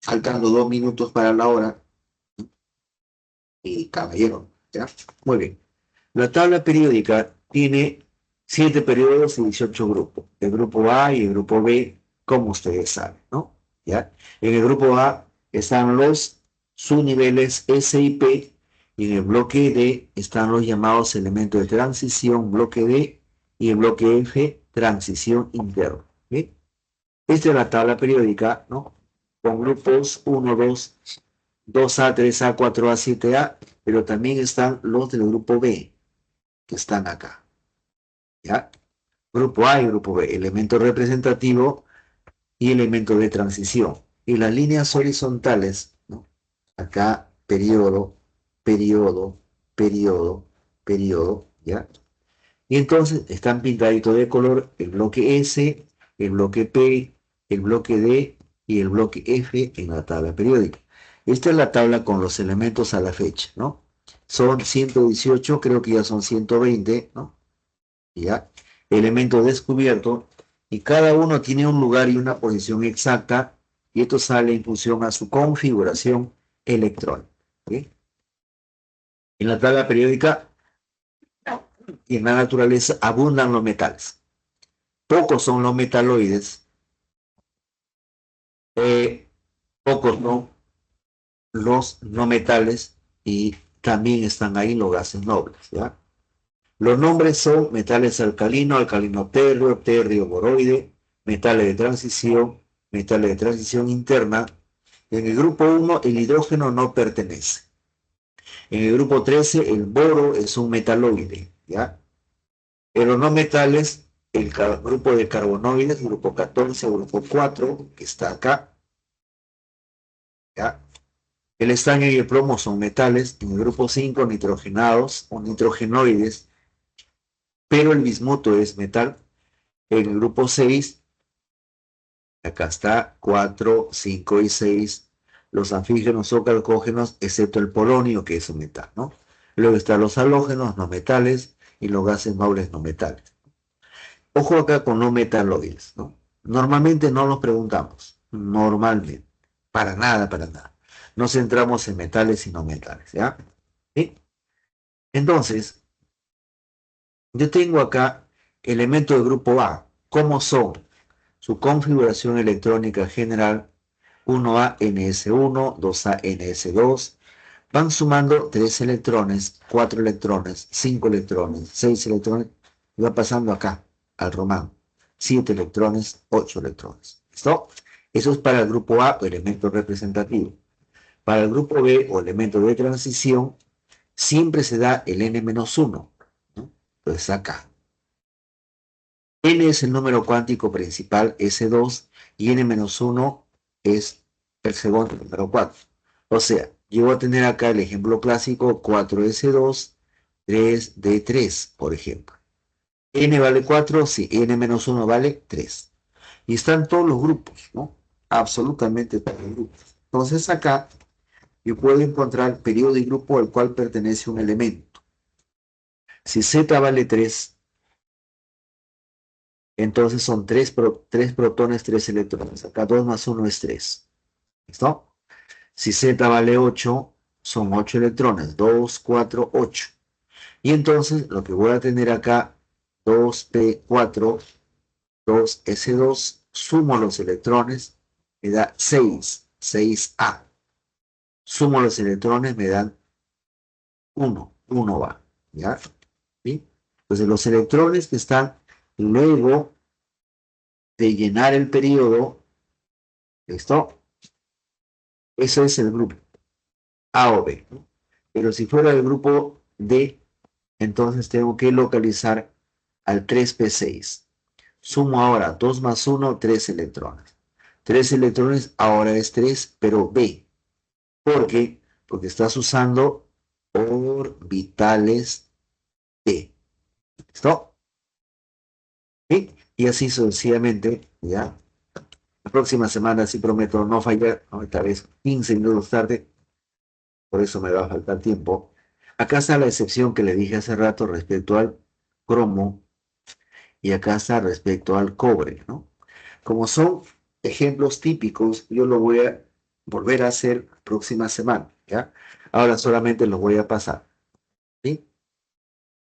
faltando 2 minutos para la hora y caballero, ¿ya? Muy bien. La tabla periódica tiene 7 periodos y 18 grupos. El grupo A y el grupo B, como ustedes saben, ¿no? ¿Ya? En el grupo A están los subniveles S y P, y en el bloque D están los llamados elementos de transición, bloque D, y el bloque F, transición interna. ¿Sí? Esta es la tabla periódica, ¿no? Con grupos 1, 2, 2A, 3A, 4A, 7A, pero también están los del grupo B, que están acá. ¿Ya? Grupo A y grupo B, elemento representativo y elemento de transición. Y las líneas horizontales, ¿no? Acá, periodo, periodo, periodo, periodo, ¿ya? Y entonces están pintaditos de color el bloque S, el bloque P, el bloque D y el bloque F en la tabla periódica. Esta es la tabla con los elementos a la fecha, ¿no? Son 118, creo que ya son 120, ¿no? ¿Ya? Elemento descubierto, y cada uno tiene un lugar y una posición exacta, y esto sale en función a su configuración electrónica. ¿Sí? En la tabla periódica y en la naturaleza abundan los metales. Pocos son los metaloides, pocos son los no metales, y también están ahí los gases nobles. ¿Ya? Los nombres son metales alcalino, alcalino terrio, terrio boroide, metales de transición interna. En el grupo 1 el hidrógeno no pertenece. En el grupo 13 el boro es un metaloide, ¿ya? En los no metales, el grupo de carbonoides, grupo 14, grupo 4, que está acá, ¿ya? El estaño y el plomo son metales. En el grupo 5 nitrogenados o nitrogenoides, pero el bismuto es metal. En el grupo 6, acá está 4, 5 y 6, los anfígenos o calcógenos, excepto el polonio, que es un metal, ¿no? Luego están los halógenos no metales y los gases nobles no metales. Ojo acá con no metaloides, ¿no? Normalmente no los preguntamos, normalmente, para nada, para nada. Nos centramos en metales y no metales, ¿ya? ¿Sí? Entonces, yo tengo acá elementos del grupo A. ¿Cómo son? Su configuración electrónica general: 1A NS1, 2A NS2, van sumando 3 electrones, 4 electrones, 5 electrones, 6 electrones, y va pasando acá, al romano, 7 electrones, 8 electrones. ¿Listo? Eso es para el grupo A o elemento representativo. Para el grupo B o elemento de transición, siempre se da el N-1, ¿no? Entonces acá. N es el número cuántico principal, S2, y N-1 es el segundo número 4. O sea, yo voy a tener acá el ejemplo clásico: 4S2, 3D3, por ejemplo. N vale 4, sí, N-1 vale 3. Y están todos los grupos, ¿no? Absolutamente todos los grupos. Entonces acá yo puedo encontrar periodo y grupo al cual pertenece un elemento. Si Z vale 3, entonces son 3 protones, 3 electrones. Acá 2 más 1 es 3. ¿Listo? Si Z vale 8, son 8 electrones. 2, 4, 8. Y entonces lo que voy a tener acá, 2p4, 2s2, sumo los electrones, me da 6, 6a. Sumo los electrones, me dan 1, 1 va. ¿Ya? ¿Sí? Entonces los electrones que están luego de llenar el periodo, ¿listo? Eso es el grupo A o B, ¿no? Pero si fuera el grupo D, entonces tengo que localizar al 3p6. Sumo ahora 2 más 1, 3 electrones. 3 electrones ahora es 3, pero B. ¿Por qué? Porque estás usando orbitales D. ¿Listo? ¿Sí? Y así sucesivamente, ¿ya? La próxima semana sí prometo no fallar, ¿no? Esta vez 15 minutos tarde, por eso me va a faltar tiempo. Acá está la excepción que le dije hace rato respecto al cromo y acá está respecto al cobre, ¿no? Como son ejemplos típicos, yo lo voy a volver a hacer próxima semana, ¿ya? Ahora solamente los voy a pasar, ¿sí?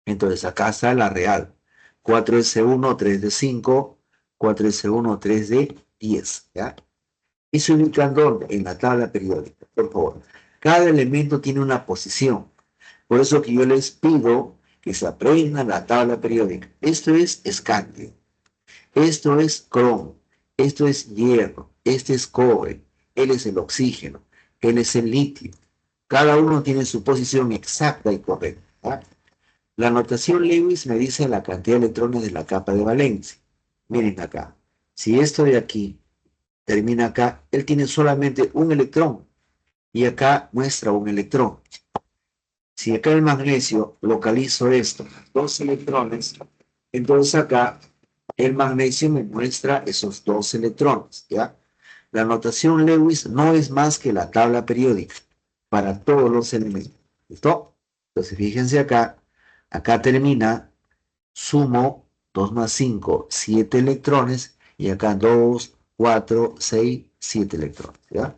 Entonces acá está la real. 4s1, 3d5, 4s1, 3d10, ¿ya? Y se ubican ¿dónde? En la tabla periódica, por favor. Cada elemento tiene una posición. Por eso que yo les pido que se aprendan la tabla periódica. Esto es escante, esto es cromo, esto es hierro, este es cobre, él es el oxígeno, él es el litio. Cada uno tiene su posición exacta y correcta, ¿ah? La notación Lewis me dice la cantidad de electrones de la capa de valencia. Miren acá, si esto de aquí termina acá, él tiene solamente un electrón y acá muestra un electrón. Si acá el magnesio localizo esto, dos electrones, entonces acá el magnesio me muestra esos dos electrones, ¿ya? La notación Lewis no es más que la tabla periódica para todos los elementos. ¿Listo? Entonces fíjense acá, acá termina, sumo 2 más 5, 7 electrones, y acá 2, 4, 6, 7 electrones, ¿ya?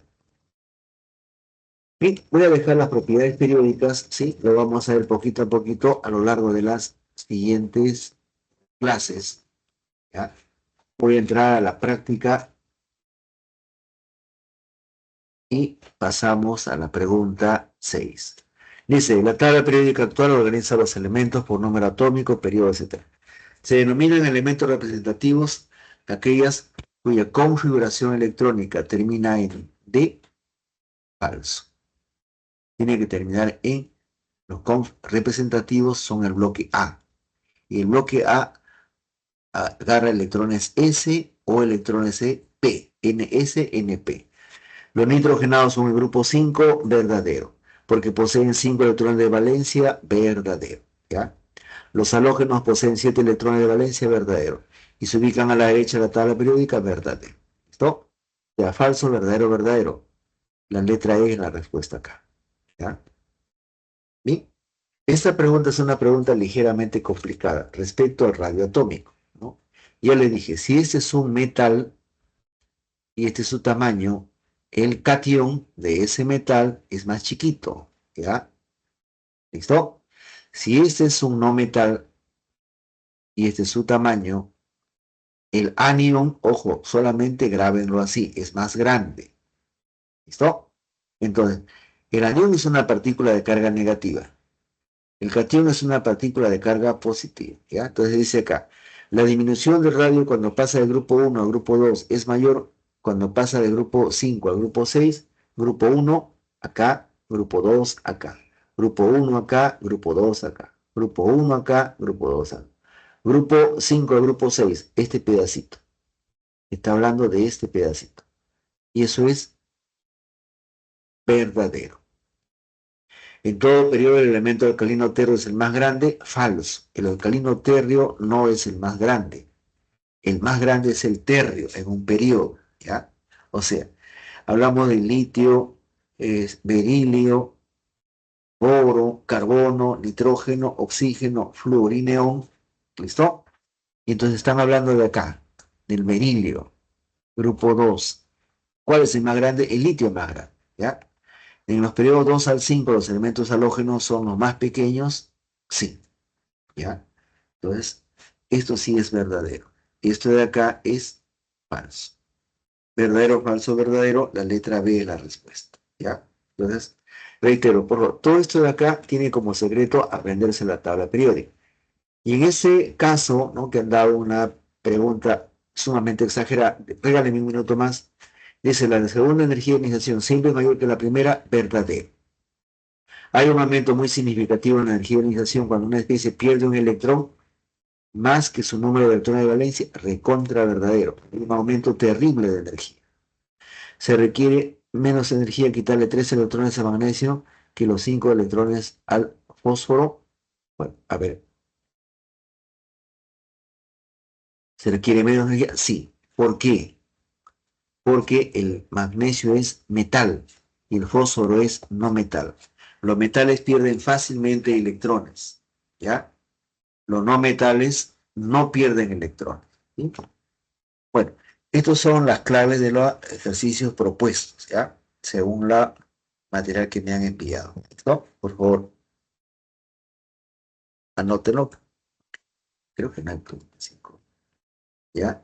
Bien, voy a dejar las propiedades periódicas, ¿sí? Lo vamos a ver poquito a poquito a lo largo de las siguientes clases, ¿ya? Voy a entrar a la práctica y pasamos a la pregunta 6. Dice, la tabla periódica actual organiza los elementos por número atómico, periodo, etc. Se denominan elementos representativos aquellas cuya configuración electrónica termina en D, falso. Tiene que terminar en los representativos son el bloque A. Y el bloque A agarra electrones S o electrones P, NS, NP. Los nitrogenados son el grupo 5 verdadero, porque poseen 5 electrones de valencia verdadero, ¿ya? Los halógenos poseen 7 electrones de valencia verdadero y se ubican a la derecha de la tabla periódica verdadero. ¿Listo? Ya, falso, verdadero, verdadero. La letra E es la respuesta acá, ¿ya? Bien. Esta pregunta es una pregunta ligeramente complicada respecto al radio atómico, ¿no? Ya le dije, si este es un metal y este es su tamaño, el catión de ese metal es más chiquito, ¿ya? ¿Listo? Si este es un no metal y este es su tamaño, el anión, ojo, solamente grábenlo así, es más grande. ¿Listo? Entonces, el anión es una partícula de carga negativa. El catión es una partícula de carga positiva, ¿ya? Entonces dice acá, la disminución del radio cuando pasa del grupo 1 al grupo 2 es mayor cuando pasa del grupo 5 al grupo 6, grupo 1 acá, grupo 2 acá, grupo 1 acá, grupo 2 acá, grupo 1 acá, grupo 2 acá, grupo 5 al grupo 6, este pedacito. Está hablando de este pedacito. Y eso es verdadero. En todo periodo el elemento alcalino terrio es el más grande, falso. El alcalino terrio no es el más grande. El más grande es el terrio en un periodo, ¿ya? O sea, hablamos de litio, berilio, boro, carbono, nitrógeno, oxígeno, flúor y neón. ¿Listo? Y entonces están hablando de acá, del berilio, grupo 2. ¿Cuál es el más grande? El litio es más grande, ¿ya? En los periodos 2 al 5 los elementos halógenos son los más pequeños, sí, ¿ya? Entonces, esto sí es verdadero. Esto de acá es falso. Verdadero, falso, verdadero, la letra B es la respuesta, ¿ya? Entonces, reitero, por favor, todo esto de acá tiene como secreto aprenderse la tabla periódica. Y en ese caso, ¿no? Que han dado una pregunta sumamente exagerada, regáleme un minuto más, Dice, la segunda energía de ionización siempre es mayor que la primera, verdadero. Hay un aumento muy significativo en la energía de ionización cuando una especie pierde un electrón más que su número de electrones de valencia, recontra verdadero. Hay un aumento terrible de energía. Se requiere menos energía quitarle 3 electrones a magnesio que los 5 electrones al fósforo. Bueno, a ver, ¿se requiere menos energía? Sí. ¿Por qué? Porque el magnesio es metal y el fósforo es no metal. Los metales pierden fácilmente electrones, ¿ya? Los no metales no pierden electrones, ¿sí? Bueno, estas son las claves de los ejercicios propuestos, ¿ya? Según la material que me han enviado. ¿No? Por favor, anótenlo. Creo que no hay pregunta 5. ¿Ya?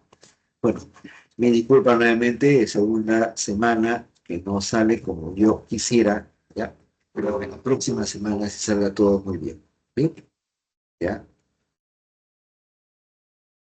Bueno, me disculpa nuevamente, es una semana que no sale como yo quisiera, ¿ya? Pero en la próxima semana se salga todo muy bien. ¿Sí? ¿Ya?